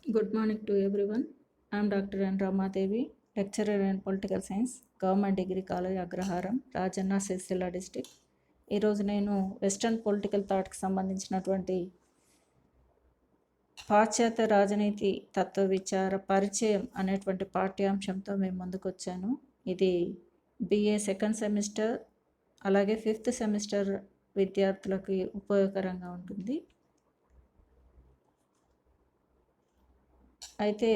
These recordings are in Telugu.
Good morning to everyone. I am Dr. N. Ramadevi, lecturer in Political Science, Government Degree College, Agraharam, Rajanna, Sisila District. ఈరోజు నేను వెస్టర్న్ పొలిటికల్ థాట్కి సంబంధించినటువంటి పాశ్చాత్య రాజనీతి తత్వ విచార పరిచయం అనేటువంటి పాఠ్యాంశంతో మేము ముందుకు వచ్చాను. ఇది BA సెకండ్ సెమిస్టర్ అలాగే 5th సెమిస్టర్ విద్యార్థులకి ఉపయోగకరంగా ఉంటుంది. అయితే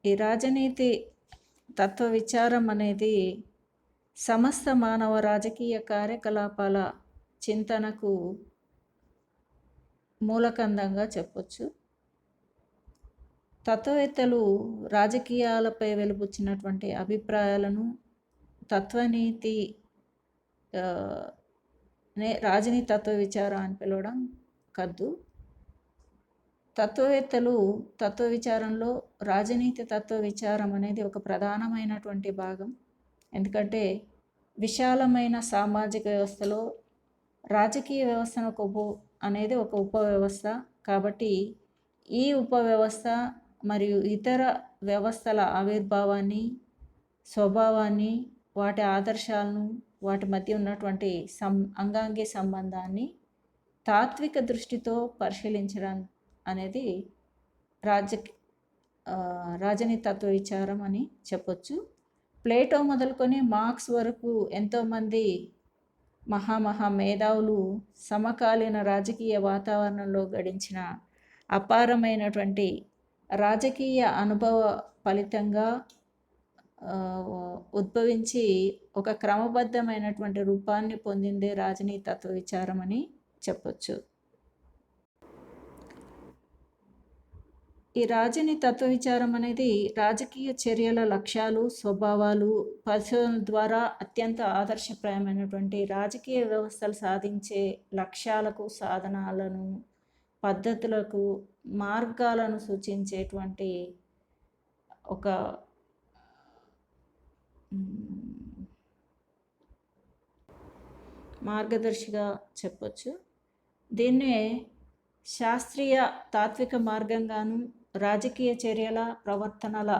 ఈ రాజనీతి తత్వ విచారం అనేది సమస్త మానవ రాజకీయ కార్యకలాపాల చింతనకు మూలకందంగా చెప్పొచ్చు. తత్వవేత్తలు రాజకీయాలపై వెలుబుచ్చినటువంటి అభిప్రాయాలను తత్వనీతి రాజనీతి తత్వ విచారం అని పిలవడం కద్దు. తత్వవేత్తలు తత్వ విచారంలో రాజనీతి తత్వ విచారం అనేది ఒక ప్రధానమైనటువంటి భాగం. ఎందుకంటే విశాలమైన సామాజిక వ్యవస్థలో రాజకీయ వ్యవస్థను అనేది ఒక ఉపవ్యవస్థ. కాబట్టి ఈ ఉపవ్యవస్థ మరియు ఇతర వ్యవస్థల ఆవిర్భావాన్ని, స్వభావాన్ని, వాటి ఆదర్శాలను, వాటి మధ్య ఉన్నటువంటి అంగాంగి సంబంధాన్ని తాత్విక దృష్టితో పరిశీలించడం అనేది రాజనీతి తత్వ విచారం అని చెప్పొచ్చు. ప్లేటో మొదలుకొని మార్క్స్ వరకు ఎంతోమంది మహా మేధావులు సమకాలీన రాజకీయ వాతావరణంలో గడించిన అపారమైనటువంటి రాజకీయ అనుభవ ఫలితంగా ఉద్భవించి ఒక క్రమబద్ధమైనటువంటి రూపాన్ని పొందిందే రాజనీతి తత్వ విచారం అని చెప్పొచ్చు. ఈ రాజనీతి తత్వ విచారం అనేది రాజకీయ చర్యల లక్ష్యాలు, స్వభావాలు పరిశోధన ద్వారా అత్యంత ఆదర్శప్రాయమైనటువంటి రాజకీయ వ్యవస్థలు సాధించే లక్ష్యాలకు, సాధనాలను, పద్ధతులకు, మార్గాలను సూచించేటువంటి ఒక మార్గదర్శిగా చెప్పొచ్చు. దీన్నే శాస్త్రీయ తాత్విక మార్గంగాను, రాజకీయ చర్యల ప్రవర్తనల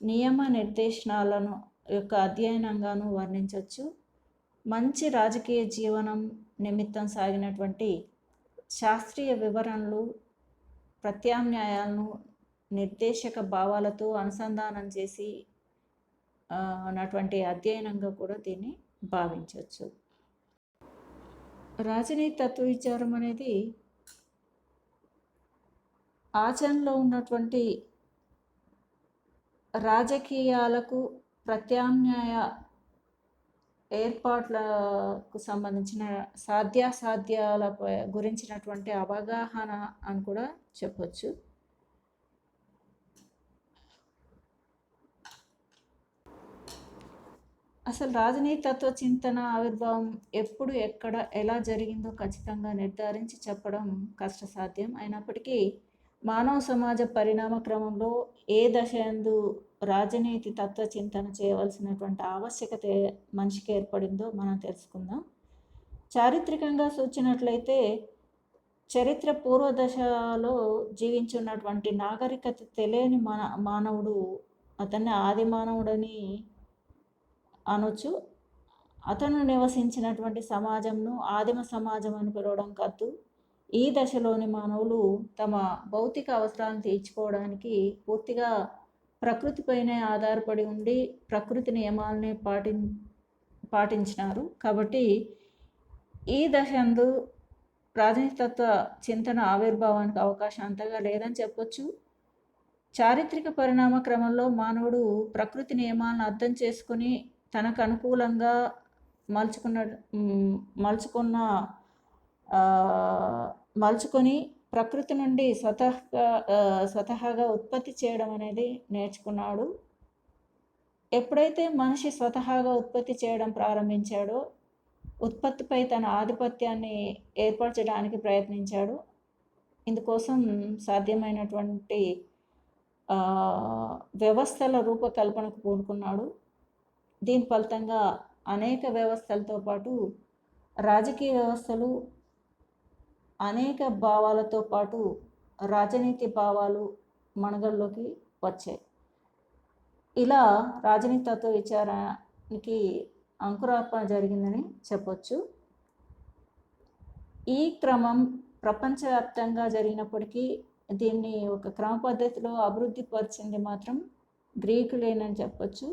నియమ నిర్దేశనాలను యొక్క అధ్యయనంగాను వర్ణించవచ్చు. మంచి రాజకీయ జీవనం నిమిత్తం సాగినటువంటి శాస్త్రీయ వివరణలు, ప్రత్యామ్నాయాలను నిర్దేశక భావాలతో అనుసంధానం చేసి ఉన్నటువంటి అధ్యయనంగా కూడా దీన్ని భావించవచ్చు. రాజనీతి తత్వ విచారం అనేది ఆచరణలో ఉన్నటువంటి రాజకీయాలకు ప్రత్యామ్నాయ ఏర్పాట్లకు సంబంధించిన సాధ్యాసాధ్యాల గురించినటువంటి అవగాహన అని కూడా చెప్పొచ్చు. అసలు రాజనీతి తత్వ చింతన ఆవిర్భావం ఎప్పుడు, ఎక్కడ, ఎలా జరిగిందో ఖచ్చితంగా నిర్ధారించి చెప్పడం కష్టసాధ్యం. అయినప్పటికీ మానవ సమాజ పరిణామ క్రమంలో ఏ దశ యందు రాజనీతి తత్వ చింతన చేయవలసినటువంటి ఆవశ్యకత మనిషికి ఏర్పడిందో మనం తెలుసుకుందాం. చారిత్రకంగా సూచినట్లయితే చరిత్ర పూర్వ దశలో జీవించున్నటువంటి నాగరికత తెలియని మానవుడు, అతన్ని ఆది మానవుడని అనొచ్చు. అతను నివసించినటువంటి సమాజంను ఆదిమ సమాజం అని పిలవడం కాదు. ఈ దశలోని మానవులు తమ భౌతిక అవసరాలను తీర్చుకోవడానికి పూర్తిగా ప్రకృతిపైనే ఆధారపడి ఉండి ప్రకృతి నియమాలనే పాటించినారు. కాబట్టి ఈ దశందు రాజనీతితత్వ చింతన ఆవిర్భావానికి అవకాశం అంతగా లేదని చెప్పొచ్చు. చారిత్రక పరిణామ క్రమంలో మానవుడు ప్రకృతి నియమాలను అర్థం చేసుకుని తనకు అనుకూలంగా మలుచుకొని ప్రకృతి నుండి స్వతహాగా ఉత్పత్తి చేయడం అనేది నేర్చుకున్నాడు. ఎప్పుడైతే మనిషి స్వతహాగా ఉత్పత్తి చేయడం ప్రారంభించాడో, ఉత్పత్తిపై తన ఆధిపత్యాన్ని ఏర్పరచడానికి ప్రయత్నించాడు. ఇందుకోసం సాధ్యమైనటువంటి వ్యవస్థల రూపకల్పనకు పూనుకున్నాడు. దీని ఫలితంగా అనేక వ్యవస్థలతో పాటు రాజకీయ వ్యవస్థలు అనేక భావాలతో పాటు రాజనీతి భావాలు మనుగడలోకి వచ్చాయి. ఇలా రాజనీతి తత్వ విచారానికి అంకురార్పణ జరిగిందని చెప్పొచ్చు. ఈ క్రమం ప్రపంచవ్యాప్తంగా జరిగినప్పటికీ దీన్ని ఒక క్రమ పద్ధతిలో అభివృద్ధి పరిచింది మాత్రం గ్రీకులేనని చెప్పొచ్చు.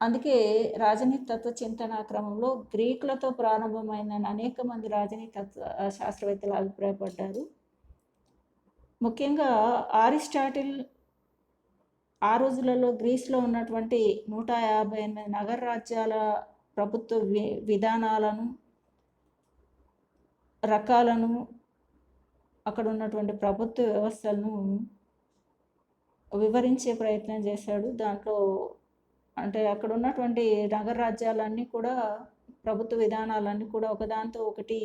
అందుకే రాజనీతి తత్వ చింతన క్రమంలో గ్రీకులతో ప్రారంభమైందని అనేక మంది రాజనీతి తత్వ శాస్త్రవేత్తలు అభిప్రాయపడ్డారు. ముఖ్యంగా అరిస్టాటిల్ ఆ రోజులలో గ్రీస్లో ఉన్నటువంటి 158 నగర రాజ్యాల ప్రభుత్వ విధానాలను, రకాలను, అక్కడ ఉన్నటువంటి ప్రభుత్వ వ్యవస్థలను వివరించే ప్రయత్నం చేశాడు. దాంట్లో అంటే అక్కడ ఉన్నటువంటి నగర రాజ్యాలన్నీ కూడా, ప్రభుత్వ విధానాలన్నీ కూడా ఒకదాంతో ఒకటి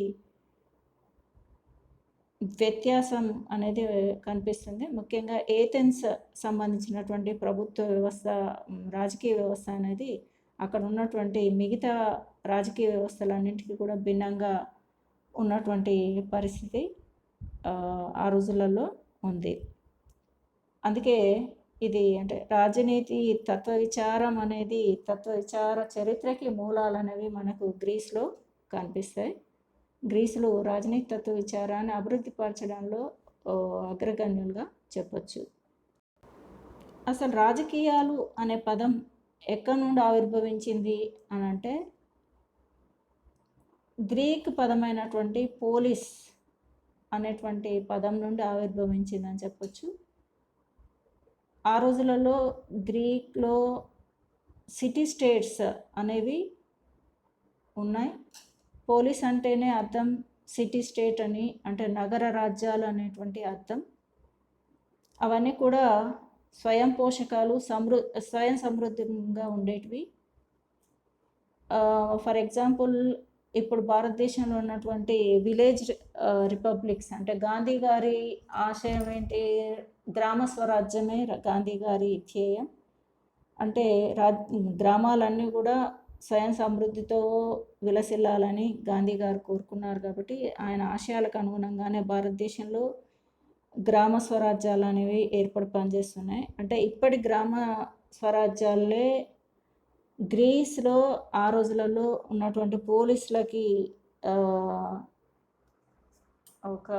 వ్యత్యాసం అనేది కనిపిస్తుంది. ముఖ్యంగా ఏథెన్స్ సంబంధించినటువంటి ప్రభుత్వ వ్యవస్థ, రాజకీయ వ్యవస్థ అనేది అక్కడ ఉన్నటువంటి మిగతా రాజకీయ వ్యవస్థలన్నింటికీ కూడా భిన్నంగా ఉన్నటువంటి పరిస్థితి ఆ రోజులలో ఉంది. అందుకే ఇది అంటే రాజనీతి తత్వ విచారం అనేది, తత్వ విచార చరిత్రకి మూలాలు అనేవి మనకు గ్రీస్లో కనిపిస్తాయి. గ్రీసులో రాజనీతి తత్వ విచారాన్ని అభివృద్ధి పరచడంలో అగ్రగణ్యులుగా చెప్పొచ్చు. అసలు రాజకీయాలు అనే పదం ఎక్కడి నుండి ఆవిర్భవించింది అని అంటే, గ్రీక్ పదమైనటువంటి పోలిస్ అనేటువంటి పదం నుండి ఆవిర్భవించిందని చెప్పొచ్చు. ఆ రోజులలో గ్రీక్లో సిటీ స్టేట్స్ అనేవి ఉన్నాయి. పోలిస్ అంటేనే అర్థం సిటీ స్టేట్ అని, అంటే నగర రాజ్యాలు అనేటువంటి అర్థం. అవన్నీ కూడా స్వయం పోషకాలు, స్వయం సమృద్ధిగా ఉండేటివి. ఫర్ ఎగ్జాంపుల్ ఇప్పుడు భారతదేశంలో ఉన్నటువంటి విలేజ్ రిపబ్లిక్స్, అంటే గాంధీ గారి ఆశయం ఏంటి? గ్రామ స్వరాజ్యమే గాంధీ గారి ధ్యేయం. అంటే గ్రామాలన్నీ కూడా స్వయం సమృద్ధితో విలసిల్లాలని గాంధీ గారు కోరుకున్నారు. కాబట్టి ఆయన ఆశయాలకు అనుగుణంగానే భారతదేశంలో గ్రామ స్వరాజ్యాలు అనేవి ఏర్పడి పనిచేస్తున్నాయి. అంటే ఇప్పటి గ్రామ స్వరాజ్యాలే గ్రీస్లో ఆ రోజులలో ఉన్నటువంటి పోలీసులకి ఒక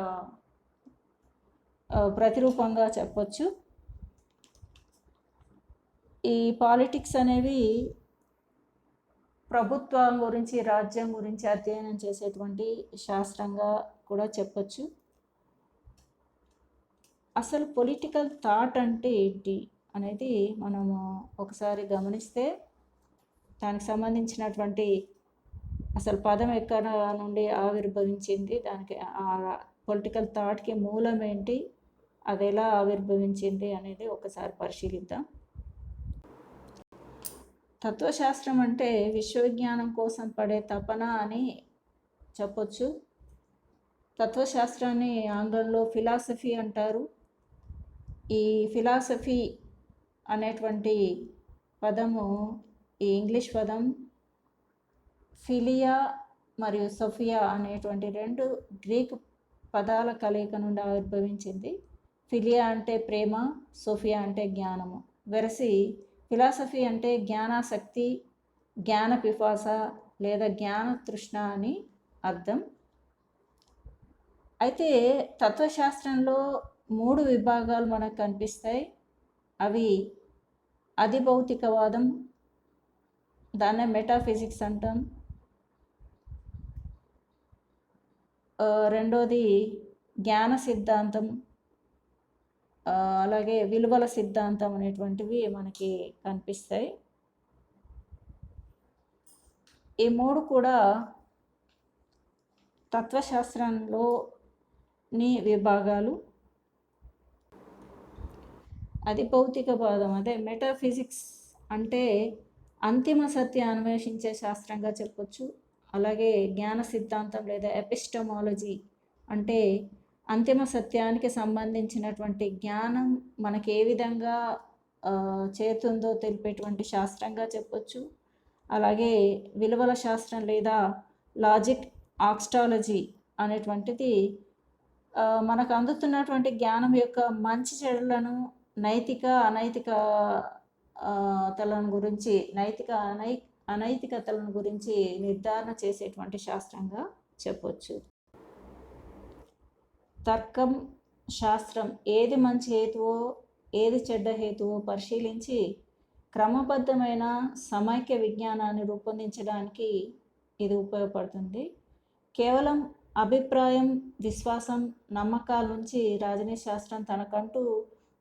ప్రతిరూపంగా చెప్పొచ్చు. ఈ పాలిటిక్స్ అనేవి ప్రభుత్వం గురించి, రాజ్యం గురించి అధ్యయనం చేసేటువంటి శాస్త్రంగా కూడా చెప్పొచ్చు. అసలు పొలిటికల్ థాట్ అంటే ఏంటి అనేది మనము ఒకసారి గమనిస్తే, దానికి సంబంధించినటువంటి అసలు పదం ఎక్కడ నుండి ఆవిర్భవించింది, దానికి ఆ పొలిటికల్ థాట్కి మూలం ఏంటి, అది ఎలా ఆవిర్భవించింది అనేది ఒకసారి పరిశీలిద్దాం. తత్వశాస్త్రం అంటే విశ్వవిజ్ఞానం కోసం పడే తపన అని చెప్పొచ్చు. తత్వశాస్త్రాన్ని ఆంగ్లంలో ఫిలాసఫీ అంటారు. ఈ ఫిలాసఫీ అనేటువంటి పదము, ఈ ఇంగ్లీష్ పదం ఫిలియా మరియు సోఫియా అనేటువంటి 2 గ్రీక్ పదాల కలయిక నుండి ఆవిర్భవించింది. ఫిలియా అంటే ప్రేమ, సోఫియా అంటే జ్ఞానము. వెరసి ఫిలాసఫీ అంటే జ్ఞానాసక్తి, జ్ఞాన పిపాస లేదా జ్ఞాన తృష్ణ అని అర్థం. అయితే తత్వశాస్త్రంలో 3 విభాగాలు మనకు కనిపిస్తాయి. అవి అధిభౌతికవాదం, దాన్నే మెటాఫిజిక్స్ అంటాం. రెండోది జ్ఞాన సిద్ధాంతం, అలాగే విలువల సిద్ధాంతం అనేటువంటివి మనకి కనిపిస్తాయి. ఈ 3 కూడా తత్వశాస్త్రంలోని విభాగాలు. అధిభౌతికవాదం అదే మెటాఫిజిక్స్ అంటే అంతిమ సత్యం అన్వేషించే శాస్త్రంగా చెప్పొచ్చు. అలాగే జ్ఞాన సిద్ధాంతం లేదా ఎపిస్టమాలజీ అంటే అంతిమ సత్యానికి సంబంధించినటువంటి జ్ఞానం మనకి ఏ విధంగా చేరుతుందో తెలిపేటువంటి శాస్త్రంగా చెప్పొచ్చు. అలాగే విలువల శాస్త్రం లేదా లాజిక్ ఆక్స్టాలజీ అనేటువంటిది మనకు అందుతున్నటువంటి జ్ఞానం యొక్క మంచి చెడులను, నైతిక అనైతిక తలను గురించి అనైతికతలను గురించి నిర్ధారణ చేసేటువంటి శాస్త్రంగా చెప్పొచ్చు. తర్కం, శాస్త్రం ఏది మంచి హేతువో ఏది చెడ్డ హేతువో పరిశీలించి క్రమబద్ధమైన సమైక్య విజ్ఞానాన్ని రూపొందించడానికి ఇది ఉపయోగపడుతుంది. కేవలం అభిప్రాయం, విశ్వాసం, నమ్మకాల నుంచి రాజనీతి శాస్త్రం తనకంటూ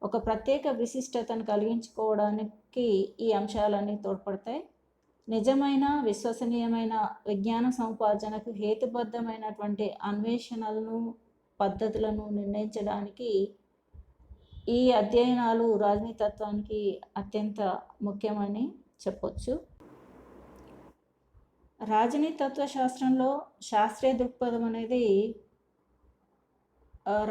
ఒక ప్రత్యేక విశిష్టతను కలిగించుకోవడానికి ఈ అంశాలన్నీ తోడ్పడతాయి. నిజమైన, విశ్వసనీయమైన విజ్ఞాన సముపార్జనకు హేతుబద్ధమైనటువంటి అన్వేషణలను, పద్ధతులను నిర్ణయించడానికి ఈ అధ్యయనాలు రాజనీతత్వానికి అత్యంత ముఖ్యమని చెప్పొచ్చు. రాజనీతి తత్వశాస్త్రంలో శాస్త్రీయ దృక్పథం అనేది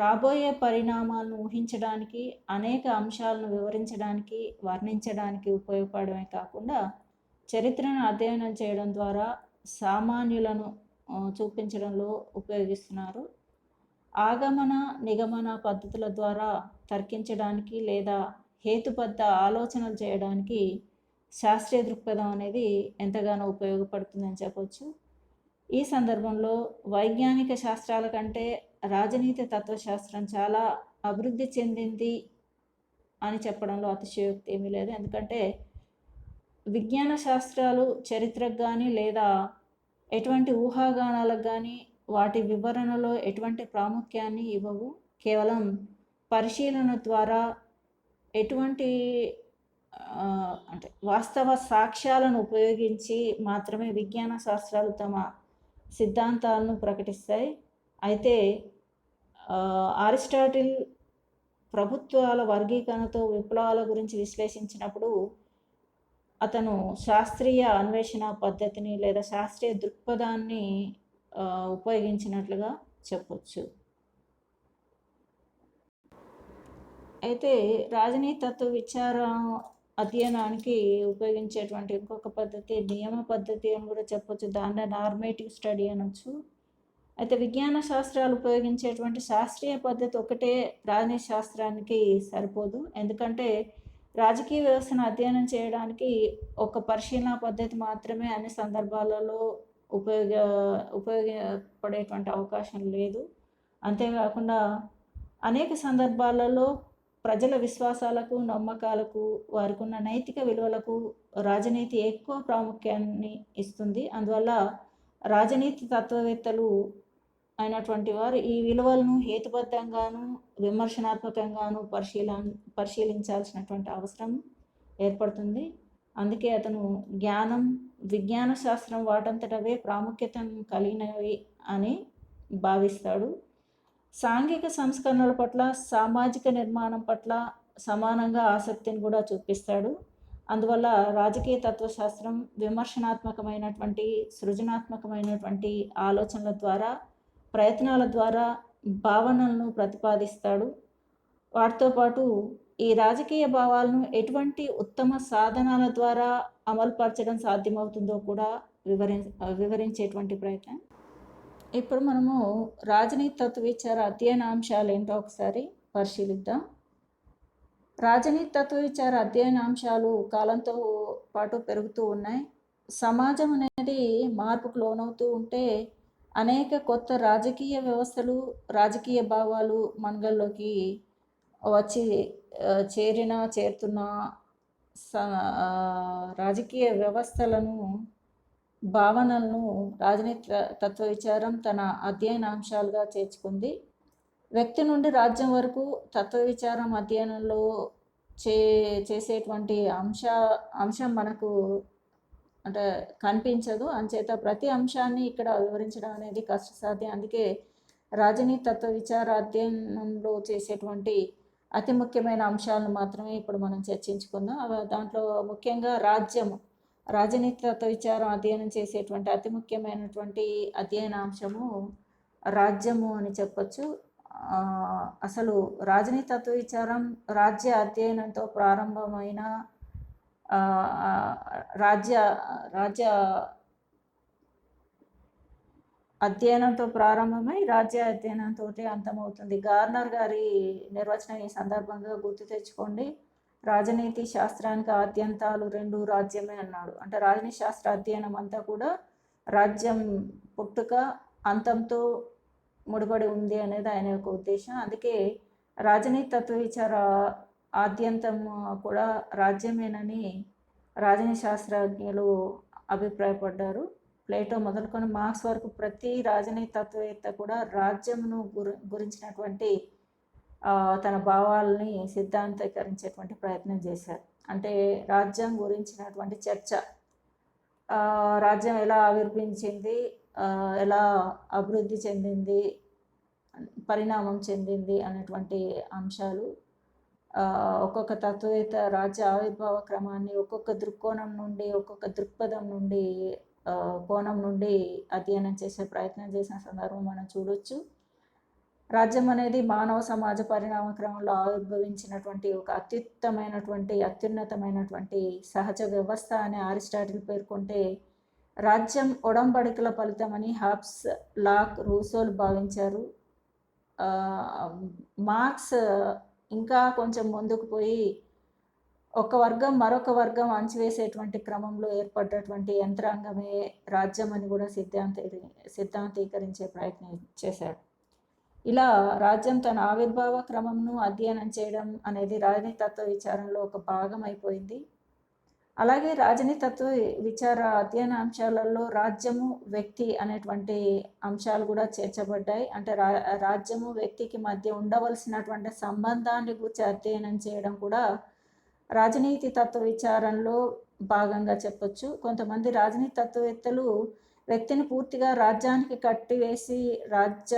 రాబోయే పరిణామాలను ఊహించడానికి, అనేక అంశాలను వివరించడానికి, వర్ణించడానికి ఉపయోగపడమే కాకుండా చరిత్రను అధ్యయనం చేయడం ద్వారా సామాన్యులను చూపించడంలో ఉపయోగిస్తున్నారు. ఆగమన, నిగమన పద్ధతుల ద్వారా తర్కించడానికి లేదా హేతుబద్ధ ఆలోచనలు చేయడానికి శాస్త్రీయ దృక్పథం అనేది ఎంతగానో ఉపయోగపడుతుందని చెప్పవచ్చు. ఈ సందర్భంలో వైజ్ఞానిక శాస్త్రాల కంటే రాజనీతి తత్వశాస్త్రం చాలా అభివృద్ధి చెందింది అని చెప్పడంలో అతిశయోక్తి ఏమీ లేదు. ఎందుకంటే విజ్ఞాన శాస్త్రాలు చరిత్రకు కానీ లేదా ఎటువంటి ఊహాగానాలకు కానీ వాటి వివరణలో ఎటువంటి ప్రాముఖ్యాన్ని ఇవ్వవు. కేవలం పరిశీలన ద్వారా ఎటువంటి అంటే వాస్తవ సాక్ష్యాలను ఉపయోగించి మాత్రమే విజ్ఞాన శాస్త్రాలు తమ సిద్ధాంతాలను ప్రకటిస్తాయి. అయితే అరిస్టాటిల్ ప్రభుత్వాల వర్గీకరణతో విప్లవాల గురించి విశ్లేషించినప్పుడు అతను శాస్త్రీయ అన్వేషణ పద్ధతిని లేదా శాస్త్రీయ దృక్పథాన్ని ఉపయోగించినట్లుగా చెప్పొచ్చు. అయితే రాజనీతి తత్వ విచారం అధ్యయనానికి ఉపయోగించేటువంటి ఇంకొక పద్ధతి నియమ పద్ధతి అని కూడా చెప్పొచ్చు. దాన్ని నార్మేటివ్ స్టడీ అనొచ్చు. అయితే విజ్ఞాన శాస్త్రాలు ఉపయోగించేటువంటి శాస్త్రీయ పద్ధతి ఒకటే రాజనీతి శాస్త్రానికి సరిపోదు. ఎందుకంటే రాజకీయ వ్యవస్థను అధ్యయనం చేయడానికి ఒక పరిశీలన పద్ధతి మాత్రమే అన్ని సందర్భాలలో ఉపయోగపడేటువంటి అవకాశం లేదు. అంతేకాకుండా అనేక సందర్భాలలో ప్రజల విశ్వాసాలకు, నమ్మకాలకు, వారికి ఉన్న నైతిక విలువలకు రాజనీతి ఎక్కువ ప్రాముఖ్యాన్ని ఇస్తుంది. అందువల్ల రాజనీతి తత్వవేత్తలు అయినటువంటి వారు ఈ విలువలను హేతుబద్ధంగాను, విమర్శనాత్మకంగాను పరిశీలించాల్సినటువంటి అవసరం ఏర్పడుతుంది. అందుకే అతను విజ్ఞాన శాస్త్రం వాటంతటవే ప్రాముఖ్యతను కలిగినవి అని భావిస్తాడు. సాంఘిక సంస్కరణల పట్ల, సామాజిక నిర్మాణం పట్ల సమానంగా ఆసక్తిని కూడా చూపిస్తాడు. అందువల్ల రాజకీయ తత్వశాస్త్రం విమర్శనాత్మకమైనటువంటి, సృజనాత్మకమైనటువంటి ఆలోచనల ద్వారా, ప్రయత్నాల ద్వారా భావనలను ప్రతిపాదిస్తాడు. వాటితో పాటు ఈ రాజకీయ భావాలను ఎటువంటి ఉత్తమ సాధనాల ద్వారా అమలుపరచడం సాధ్యమవుతుందో కూడా వివరించేటువంటి ప్రయత్నం. ఇప్పుడు మనము రాజనీతి తత్వ విచార అధ్యయన అంశాలు ఏంటో ఒకసారి పరిశీలిద్దాం. రాజనీతి తత్వ విచార అధ్యయన అంశాలు కాలంతో పాటు పెరుగుతూ ఉన్నాయి. సమాజం అనేది మార్పుకు లోనవుతూ ఉంటే అనేక కొత్త రాజకీయ వ్యవస్థలు, రాజకీయ భావాలు మనగల్లోకి వచ్చి చేరుతున్న రాజకీయ వ్యవస్థలను, భావనలను రాజనీతి తత్వ విచారం తన అధ్యయన అంశాలుగా చేర్చుకుంది. వ్యక్తి నుండి రాజ్యం వరకు తత్వ విచారం అధ్యయనంలో చేసేటువంటి అంశం మనకు అంటే కనిపించదు. అంచేత ప్రతి అంశాన్ని ఇక్కడ వివరించడం అనేది కష్టసాధ్యం. అందుకే రాజనీతి తత్వ విచార అధ్యయనంలో చేసేటువంటి అతి ముఖ్యమైన అంశాలను మాత్రమే ఇప్పుడు మనం చర్చించుకుందాం. దాంట్లో ముఖ్యంగా రాజనీతి తత్వ విచారం అధ్యయనం చేసేటువంటి అతి ముఖ్యమైనటువంటి అధ్యయన అంశము రాజ్యము అని చెప్పొచ్చు. అసలు రాజనీతి తత్వ విచారం రాజ్య అధ్యయనంతో ప్రారంభమైన అధ్యయనంతో ప్రారంభమై రాజ్య అధ్యయనంతో అంతమవుతుంది. గార్నర్ గారి నిర్వచనం ఈ సందర్భంగా గుర్తు తెచ్చుకోండి. రాజనీతి శాస్త్రానికి ఆద్యంతాలు రెండు రాజ్యమే అన్నాడు. అంటే రాజనీతి శాస్త్ర అధ్యయనం అంతా కూడా రాజ్యం పుట్టుక అంతంతో ముడిపడి ఉంది అనేది ఆయన యొక్క ఉద్దేశం. అందుకే రాజనీతి తత్వ విచార ఆద్యంతం కూడా రాజ్యమేనని రాజనీతి శాస్త్రజ్ఞులు అభిప్రాయపడ్డారు. ప్లేటో మొదలుకొని మార్క్స్ వరకు ప్రతి రాజనీతి తత్వవేత్త కూడా రాజ్యమును గురించినటువంటి తన భావాలని సిద్ధాంతీకరించేటువంటి ప్రయత్నం చేశారు. అంటే రాజ్యం గురించినటువంటి చర్చ, రాజ్యం ఎలా ఆవిర్భించింది, ఎలా అభివృద్ధి చెందింది, పరిణామం చెందింది అనేటువంటి అంశాలు ఒక్కొక్క తత్వవేత్త రాజ్య ఆవిర్భావ క్రమాన్ని ఒక్కొక్క దృక్కోణం నుండి, ఒక్కొక్క దృక్పథం నుండి, కోణం నుండి అధ్యయనం చేసే ప్రయత్నం చేసిన సందర్భం మనం చూడొచ్చు. రాజ్యం అనేది మానవ సమాజ పరిణామ క్రమంలో ఆవిర్భవించినటువంటి ఒక అత్యున్నతమైనటువంటి సహజ వ్యవస్థ అని అరిస్టాటిల్ పేర్కొంటే, రాజ్యం ఒడంబడికల ఫలితమని హాబ్స్, లాక్, రూసోలు భావించారు. మార్క్స్ ఇంకా కొంచెం ముందుకు పోయి ఒక వర్గం మరొక వర్గం అణచివేసేటువంటి క్రమంలో ఏర్పడ్డటువంటి యంత్రాంగమే రాజ్యం అని కూడా సిద్ధాంతీకరించే ప్రయత్నం చేశాడు. ఇలా రాజ్యం తన ఆవిర్భావ క్రమంను అధ్యయనం చేయడం అనేది రాజనీతి తత్వ విచారంలో ఒక భాగం అయిపోయింది. అలాగే రాజనీతి తత్వ విచార అధ్యయన అంశాలలో రాజ్యము, వ్యక్తి అనేటువంటి అంశాలు కూడా చేర్చబడ్డాయి. అంటే రాజ్యము, వ్యక్తికి మధ్య ఉండవలసినటువంటి సంబంధాన్ని గురించి అధ్యయనం చేయడం కూడా రాజనీతి తత్వ విచారంలో భాగంగా చెప్పొచ్చు. కొంతమంది రాజనీతి తత్వవేత్తలు వ్యక్తిని పూర్తిగా రాజ్యానికి కట్టివేసి రాజ్య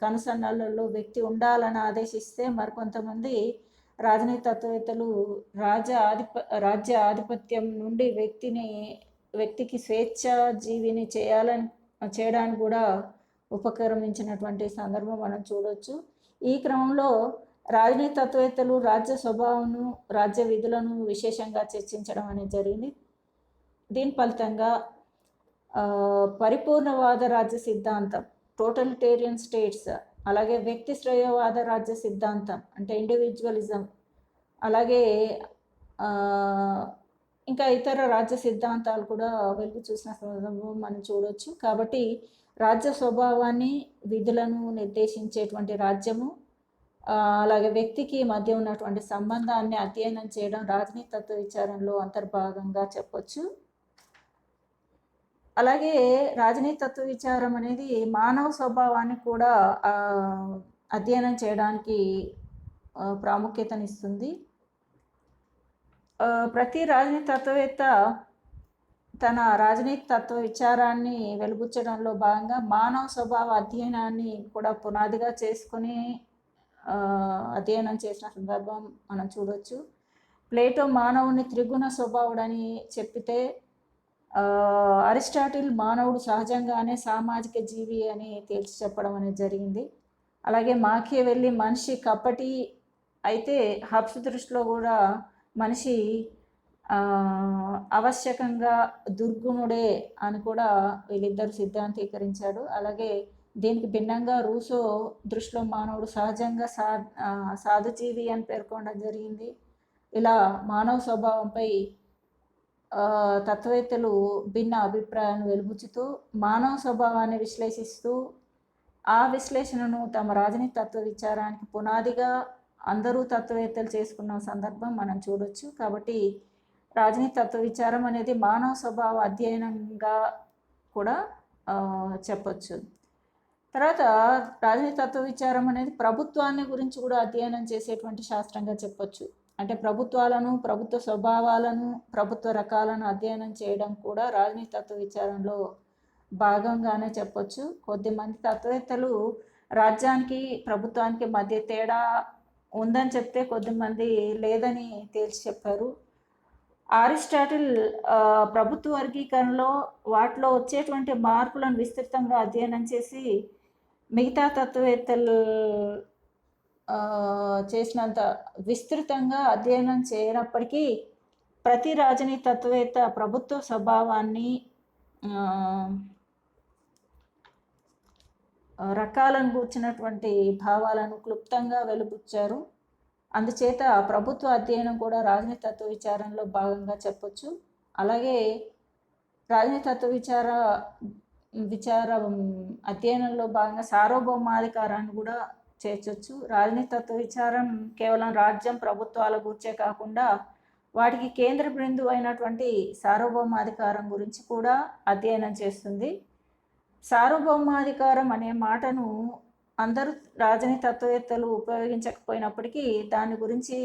కనుసన్నలలో వ్యక్తి ఉండాలని ఆదేశిస్తే, మరికొంతమంది రాజనీతి తత్వవేత్తలు రాజ్య ఆధిపత్యం నుండి వ్యక్తికి స్వేచ్ఛ జీవిని చేయడానికి కూడా ఉపక్రమించినటువంటి సందర్భం మనం చూడవచ్చు. ఈ క్రమంలో రాజనీతి తత్వవేత్తలు రాజ్య స్వభావంను, రాజ్య విధులను విశేషంగా చర్చించడం అనేది జరిగింది. దీని ఫలితంగా పరిపూర్ణవాద రాజ్య సిద్ధాంతం, టోటలిటేరియన్ స్టేట్స్, అలాగే వ్యక్తి శ్రేయవాద రాజ్య సిద్ధాంతం అంటే ఇండివిజువలిజం, అలాగే ఇంకా ఇతర రాజ్య సిద్ధాంతాలు కూడా వెలుగు చూసిన సందర్భం మనం చూడవచ్చు. కాబట్టి రాజ్య స్వభావాన్ని, విధులను నిర్దేశించేటువంటి రాజ్యము, అలాగే వ్యక్తికి మధ్య ఉన్నటువంటి సంబంధాన్ని అధ్యయనం చేయడం రాజనీతి తత్వ విచారంలో అంతర్భాగంగా చెప్పొచ్చు. అలాగే రాజనీతి తత్వ విచారం అనేది మానవ స్వభావాన్ని కూడా అధ్యయనం చేయడానికి ప్రాముఖ్యతనిస్తుంది. ప్రతి రాజనీతి తత్వవేత్త తన రాజనీతి తత్వ విచారాన్ని వెలుబుచ్చడంలో భాగంగా మానవ స్వభావ అధ్యయనాన్ని కూడా పునాదిగా చేసుకుని అధ్యయనం చేసిన సందర్భం మనం చూడవచ్చు. ప్లేటో మానవుని త్రిగుణ స్వభావుడని చెప్పితే, అరిస్టాటిల్ మానవుడు సహజంగానే సామాజిక జీవి అని తేల్చి చెప్పడం అనేది జరిగింది. అలాగే మాకియవెల్లి మనిషి కపటి అయితే హబ్స్ దృష్టిలో కూడా మనిషి ఆవశ్యకంగా దుర్గుణుడే అని కూడా వీళ్ళిద్దరు సిద్ధాంతీకరించాడు. అలాగే దీనికి భిన్నంగా రూసో దృష్టిలో మానవుడు సహజంగా సాధుజీవి అని పేర్కొనడం జరిగింది. ఇలా మానవ స్వభావంపై తత్వవేత్తలు భిన్న అభిప్రాయాలను వెలుబుచ్చుతూ మానవ స్వభావాన్ని విశ్లేషిస్తూ ఆ విశ్లేషణను తమ రాజనీతి తత్వ విచారానికి పునాదిగా అందరూ తత్వవేత్తలు చేసుకున్న సందర్భం మనం చూడొచ్చు. కాబట్టి రాజనీతి తత్వ విచారం అనేది మానవ స్వభావ అధ్యయనంగా కూడా చెప్పొచ్చు. తర్వాత రాజనీతి తత్వ విచారం అనేది ప్రభుత్వాన్ని గురించి కూడా అధ్యయనం చేసేటువంటి శాస్త్రంగా చెప్పొచ్చు. అంటే ప్రభుత్వాలను, ప్రభుత్వ స్వభావాలను, ప్రభుత్వ రకాలను అధ్యయనం చేయడం కూడా రాజనీతి తత్వ విచారంలో భాగంగానే చెప్పొచ్చు. కొద్దిమంది తత్వవేత్తలు రాజ్యానికి, ప్రభుత్వానికి మధ్య తేడా ఉందని చెప్తే, కొద్దిమంది లేదని తేల్చి చెప్పారు. అరిస్టాటిల్ ప్రభుత్వ వర్గీకరణలో వాటిలో వచ్చేటువంటి మార్పులను విస్తృతంగా అధ్యయనం చేసి మిగతా తత్వవేత్తలు చేసినంత విస్తృతంగా అధ్యయనం చేయనప్పటికీ ప్రతి రాజనీతి తత్వవేత్త ప్రభుత్వ స్వభావాన్ని, రకాలను కూర్చున్నటువంటి భావాలను క్లుప్తంగా వెలుబుచ్చారు. అందుచేత ప్రభుత్వ అధ్యయనం కూడా రాజనీతి తత్వ విచారంలో భాగంగా చెప్పొచ్చు. అలాగే రాజనీతి తత్వ విచార అధ్యయనంలో భాగంగా సార్వభౌమాధికారాన్ని కూడా చేర్చొచ్చు. రాజనీతి తత్వ విచారం కేవలం రాజ్యం ప్రభుత్వాల గురించే కాకుండా వాటికి కేంద్ర బిందువు అయినటువంటి సార్వభౌమాధికారం గురించి కూడా అధ్యయనం చేస్తుంది. సార్వభౌమాధికారం అనే మాటను అందరూ రాజనీతి తత్వవేత్తలు ఉపయోగించకపోయినప్పటికీ దాని గురించి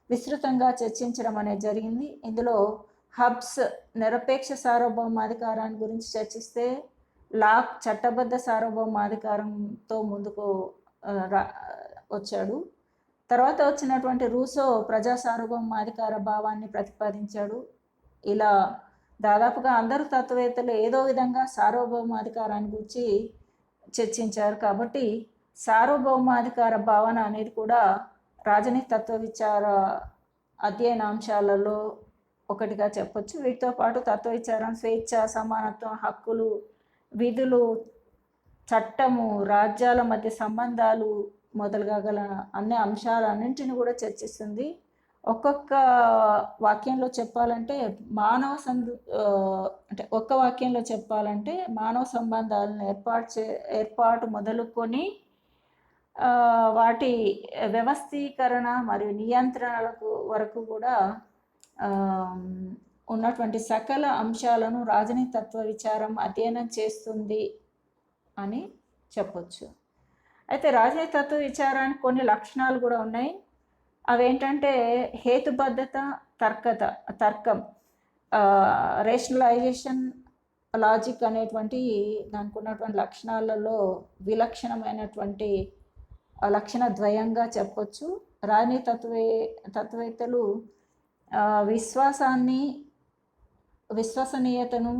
విస్తృతంగా చర్చించడం అనేది జరిగింది. ఇందులో హబ్స్ నిరపేక్ష సార్వభౌమాధికారాన్ని గురించి చర్చిస్తే, లాక్ చట్టబద్ధ సార్వభౌమాధికారంతో ముందుకు వచ్చాడు. తర్వాత వచ్చినటువంటి రూసో ప్రజా సార్వభౌమాధికార భావాన్ని ప్రతిపాదించాడు. ఇలా దాదాపుగా అందరు తత్వవేత్తలు ఏదో విధంగా సార్వభౌమాధికారాన్ని గురించి చర్చించారు. కాబట్టి సార్వభౌమాధికార భావన అనేది కూడా రాజనీతి తత్వ విచార అధ్యయన అంశాలలో ఒకటిగా చెప్పొచ్చు. వీటితో పాటు తత్వ విచారం, స్వేచ్ఛ, సమానత్వం, హక్కులు, విధులు, చట్టము, రాజ్యాల మధ్య సంబంధాలు మొదలుగా గల అన్ని అంశాలన్నింటిని కూడా చర్చిస్తుంది. ఒక్కొక్క వాక్యంలో చెప్పాలంటే అంటే ఒక్క వాక్యంలో చెప్పాలంటే మానవ సంబంధాలను ఏర్పాటు మొదలుకొని వాటి వ్యవస్థీకరణ మరియు నియంత్రణలకు వరకు కూడా ఉన్నటువంటి సకల అంశాలను రాజనీతి తత్వ విచారం అధ్యయనం చేస్తుంది అని చెప్పొచ్చు. అయితే రాజనీతి తత్వ విచారానికి కొన్ని లక్షణాలు కూడా ఉన్నాయి. అవేంటంటే హేతుబద్ధత, తర్కం, రేషనలైజేషన్, లాజిక్ అనేటువంటి దానికి ఉన్నటువంటి లక్షణాలలో విలక్షణమైనటువంటి లక్షణ ద్వయంగా చెప్పొచ్చు. రాజనీతి తత్వవేత్తలు విశ్వసనీయతను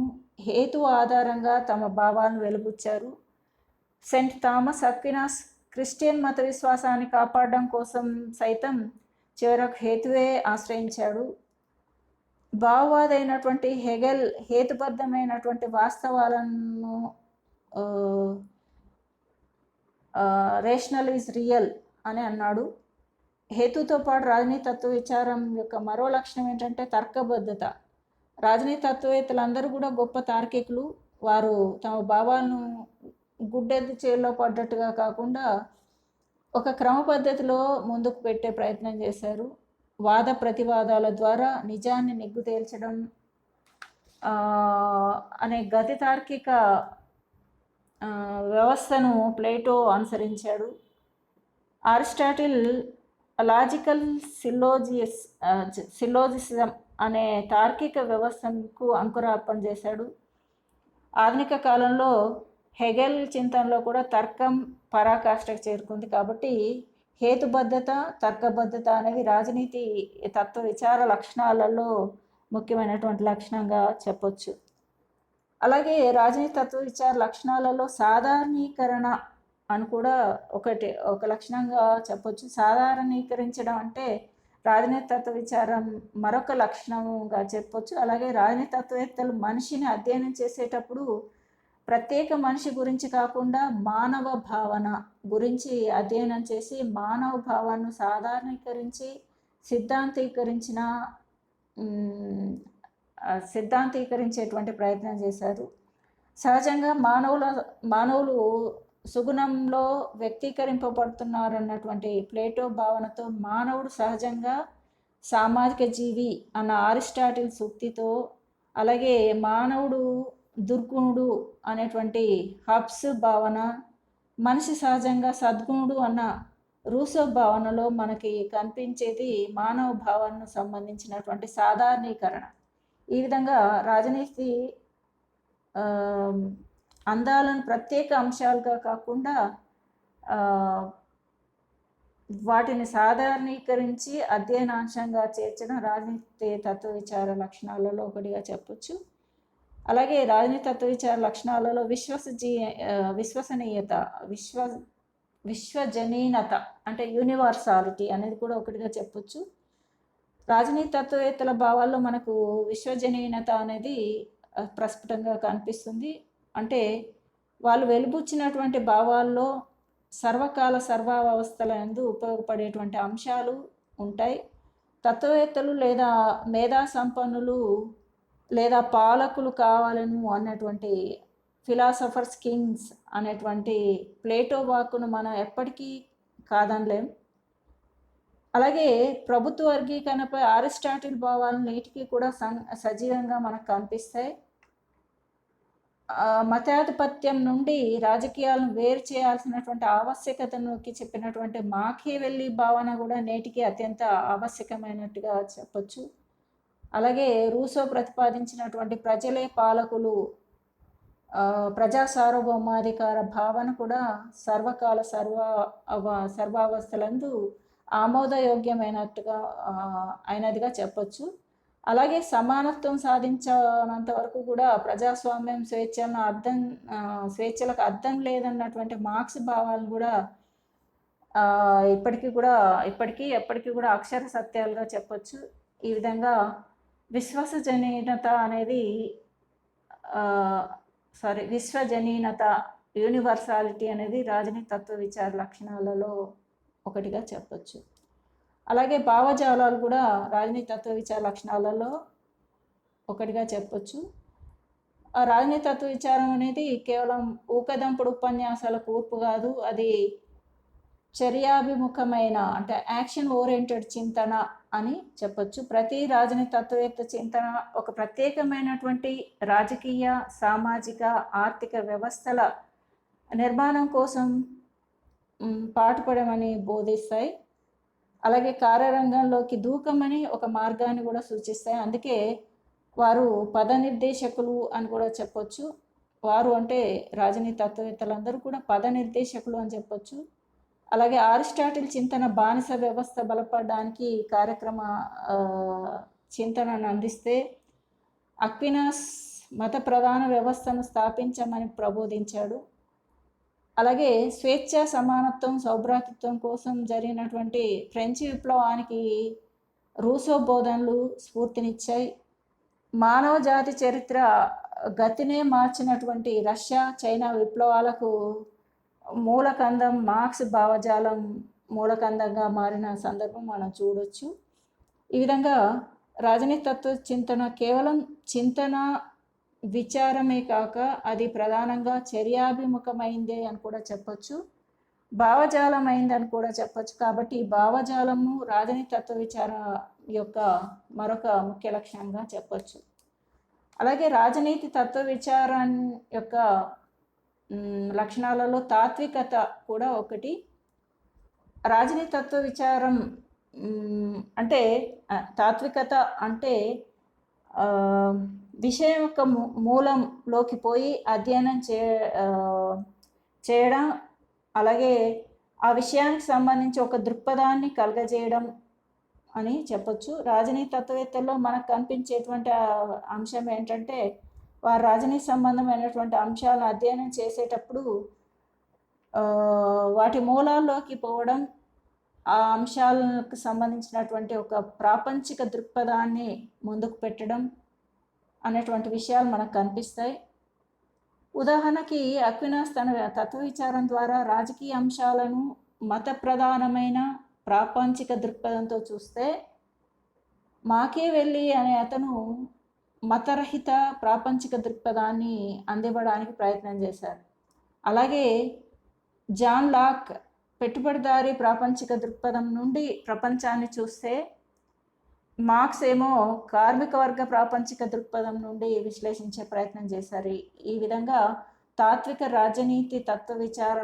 హేతు ఆధారంగా తమ భావాలను వెలుబుచ్చారు. సెయింట్ థామస్ అక్వినాస్ క్రిస్టియన్ మత విశ్వాసాన్ని కాపాడడం కోసం సైతం చివరకు హేతువే ఆశ్రయించాడు. భావవాది అయినటువంటి హెగెల్ హేతుబద్ధమైనటువంటి వాస్తవాలను రేషనల్ ఈజ్ రియల్ అని అన్నాడు. హేతుతో పాటు రాజనీతి తత్వ విచారం యొక్క మరో లక్షణం ఏంటంటే తర్కబద్ధత. రాజనీతి తత్వవేత్తలందరూ కూడా గొప్ప తార్కికులు. వారు తమ భావాలను గుడ్డెద్దు చేల్లో పడ్డట్టుగా కాకుండా ఒక క్రమ పద్ధతిలో ముందుకు పెట్టే ప్రయత్నం చేశారు. వాద ప్రతివాదాల ద్వారా నిజాన్ని నిగ్గు తేల్చడం అనే గతి తార్కిక వ్యవస్థను ప్లేటో అనుసరించాడు. అరిస్టాటిల్ లాజికల్ సిలోజిసిజం అనే తార్కిక వ్యవస్థకు అంకురార్పణ చేశాడు. ఆధునిక కాలంలో హెగెల్ చింతనలో కూడా తర్కం పరాకాష్ఠకు చేరుకుంది. కాబట్టి హేతుబద్ధత, తర్కబద్ధత అనేవి రాజనీతి తత్వ విచార లక్షణాలలో ముఖ్యమైనటువంటి లక్షణంగా చెప్పొచ్చు. అలాగే రాజనీతి తత్వ విచార లక్షణాలలో సాధారణీకరణ అని కూడా ఒక లక్షణంగా చెప్పొచ్చు. సాధారణీకరించడం అంటే రాజనీతి తత్వ విచారం మరొక లక్షణంగా చెప్పొచ్చు. అలాగే రాజనీతి తత్వవేత్తలు మనిషిని అధ్యయనం చేసేటప్పుడు ప్రత్యేక మనిషి గురించి కాకుండా మానవ భావన గురించి అధ్యయనం చేసి మానవ భావనను సాధారణీకరించి సిద్ధాంతీకరించేటువంటి ప్రయత్నం చేశారు. సహజంగా మానవులు సుగుణంలో వ్యక్తీకరింపబడుతున్నారన్నటువంటి ప్లేటో భావనతో మానవుడు సహజంగా సామాజిక జీవి అన్న అరిస్టాటిల్ సూక్తితో, అలాగే మానవుడు దుర్గుణుడు అనేటువంటి హబ్స్ భావన, మనిషి సహజంగా సద్గుణుడు అన్న రూసో భావనలో మనకి కనిపించేది మానవ భావనకు సంబంధించినటువంటి సాధారణీకరణ. ఈ విధంగా రాజనీతి అందాలను ప్రత్యేక అంశాలుగా కాకుండా వాటిని సాధారణీకరించి అధ్యయనాంశంగా చేర్చడం రాజనీతి తత్వ విచార లక్షణాలలో ఒకటిగా చెప్పొచ్చు. అలాగే రాజనీతి తత్వ విచార లక్షణాలలో విశ్వసనీయత, విశ్వజనీనత అంటే యూనివర్సాలిటీ అనేది కూడా ఒకటిగా చెప్పొచ్చు. రాజనీతి తత్వవేత్తల భావాల్లో మనకు విశ్వజనీనత అనేది ప్రస్ఫుటంగా కనిపిస్తుంది. అంటే వాళ్ళు వెలిబుచ్చినటువంటి భావాల్లో సర్వకాల సర్వావస్థలందు ఉపయోగపడేటువంటి అంశాలు ఉంటాయి. తత్వవేత్తలు లేదా మేధా సంపన్నులు లేదా పాలకులు కావాలను అన్నటువంటి ఫిలాసఫర్స్ కింగ్స్ అనేటువంటి ప్లేటో వాక్కును మనం ఎప్పటికీ కాదనలేం. అలాగే ప్రభుత్వ వర్గీకరణపై అరిస్టాటిల్ భావాలు నేటికి కూడా సజీవంగా మనకు కనిపిస్తాయి. మతాధిపత్యం నుండి రాజకీయాలను వేరు చేయాల్సినటువంటి ఆవశ్యకతను చెప్పినటువంటి మాకియవెల్లీ భావన కూడా నేటికి అత్యంత ఆవశ్యకమైనట్టుగా చెప్పొచ్చు. అలాగే రూసో ప్రతిపాదించినటువంటి ప్రజలే పాలకులు ప్రజా సార్వభౌమాధికార భావన కూడా సర్వకాల సర్వావస్థలందు ఆమోదయోగ్యమైనట్టుగా అయినదిగా చెప్పొచ్చు. అలాగే సమానత్వం సాధించినంత వరకు కూడా ప్రజాస్వామ్యం స్వేచ్ఛలకు అర్థం లేదన్నటువంటి మార్క్స్ భావాలను కూడా ఎప్పటికీ కూడా అక్షర సత్యాలుగా చెప్పొచ్చు. ఈ విధంగా విశ్వజనీనత అనేది విశ్వజనీనత యూనివర్సాలిటీ అనేది రాజనీతి తత్వ విచార లక్షణాలలో ఒకటిగా చెప్పొచ్చు. అలాగే భావజాలాలు కూడా రాజనీతి తత్వ విచార లక్షణాలలో ఒకటిగా చెప్పొచ్చు. ఆ రాజనీతి తత్వ విచారం అనేది కేవలం ఊకదంపుడు ఉపన్యాసాల కూర్పు కాదు, అది చర్యాభిముఖమైన అంటే యాక్షన్ ఓరియంటెడ్ చింతన అని చెప్పొచ్చు. ప్రతి రాజనీతి తత్వవేత్త చింతన ఒక ప్రత్యేకమైనటువంటి రాజకీయ, సామాజిక, ఆర్థిక వ్యవస్థల నిర్మాణం కోసం పాటుపడమని బోధిస్తాయి. అలాగే కార్యరంగంలోకి దూకమని ఒక మార్గాన్ని కూడా సూచిస్తాయి. అందుకే వారు పదనిర్దేశకులు అని కూడా చెప్పొచ్చు. వారు అంటే రాజనీతి తత్వవేత్తలందరూ కూడా పదనిర్దేశకులు అని చెప్పొచ్చు. అలాగే అరిస్టాటిల్ చింతన బానిస వ్యవస్థ బలపడడానికి కార్యక్రమ చింతనను అందిస్తే, అక్వినాస్ మత ప్రధాన వ్యవస్థను స్థాపించమని ప్రబోధించాడు. అలాగే స్వేచ్ఛ, సమానత్వం, సౌభ్రాతృత్వం కోసం జరిగినటువంటి ఫ్రెంచ్ విప్లవానికి రూసో బోధనలు స్ఫూర్తినిచ్చాయి. మానవ జాతి చరిత్ర గతినే మార్చినటువంటి రష్యా, చైనా విప్లవాలకు మూలకందం మార్క్స్ భావజాలం మూలకందంగా మారిన సందర్భం మనం చూడొచ్చు. ఈ విధంగా రాజనీతి తత్వ చింతన కేవలం చింతన విచారమే కాక అది ప్రధానంగా చర్యాభిముఖమైందే అని కూడా చెప్పొచ్చు, భావజాలమైంది అని కూడా చెప్పొచ్చు. కాబట్టి ఈ భావజాలము రాజనీతి తత్వ విచార యొక్క మరొక ముఖ్య లక్షణంగా చెప్పొచ్చు. అలాగే రాజనీతి తత్వ విచారం యొక్క లక్షణాలలో తాత్వికత కూడా ఒకటి. రాజనీతి తత్వ విచారం అంటే తాత్వికత అంటే విషయం యొక్క మూలంలోకి పోయి అధ్యయనం చేయడం, అలాగే ఆ విషయానికి సంబంధించి ఒక దృక్పథాన్ని కలగజేయడం అని చెప్పొచ్చు. రాజనీతి తత్వవేత్తల్లో మనకు కనిపించేటువంటి అంశం ఏంటంటే, వారు రాజనీతి సంబంధమైనటువంటి అంశాలను అధ్యయనం చేసేటప్పుడు వాటి మూలాల్లోకి పోవడం, ఆ అంశాలకు సంబంధించినటువంటి ఒక ప్రాపంచిక దృక్పథాన్ని ముందుకు పెట్టడం అనేటువంటి విషయాలు మనకు కనిపిస్తాయి. ఉదాహరణకి అక్వినాస్ తన తత్వ విచారం ద్వారా రాజకీయ అంశాలను మత ప్రధానమైన ప్రాపంచిక దృక్పథంతో చూస్తే, మాకియవెల్లీ అనే అతను మతరహిత ప్రాపంచిక దృక్పథాన్ని అందివ్వడానికి ప్రయత్నం చేశారు. అలాగే జాన్ లాక్ పెట్టుబడిదారీ ప్రాపంచిక దృక్పథం నుండి ప్రపంచాన్ని చూస్తే, మార్క్స్ ఏమో కార్మిక వర్గ ప్రాపంచిక దృక్పథం నుండి విశ్లేషించే ప్రయత్నం చేశారు. ఈ విధంగా తాత్విక రాజనీతి తత్వ విచార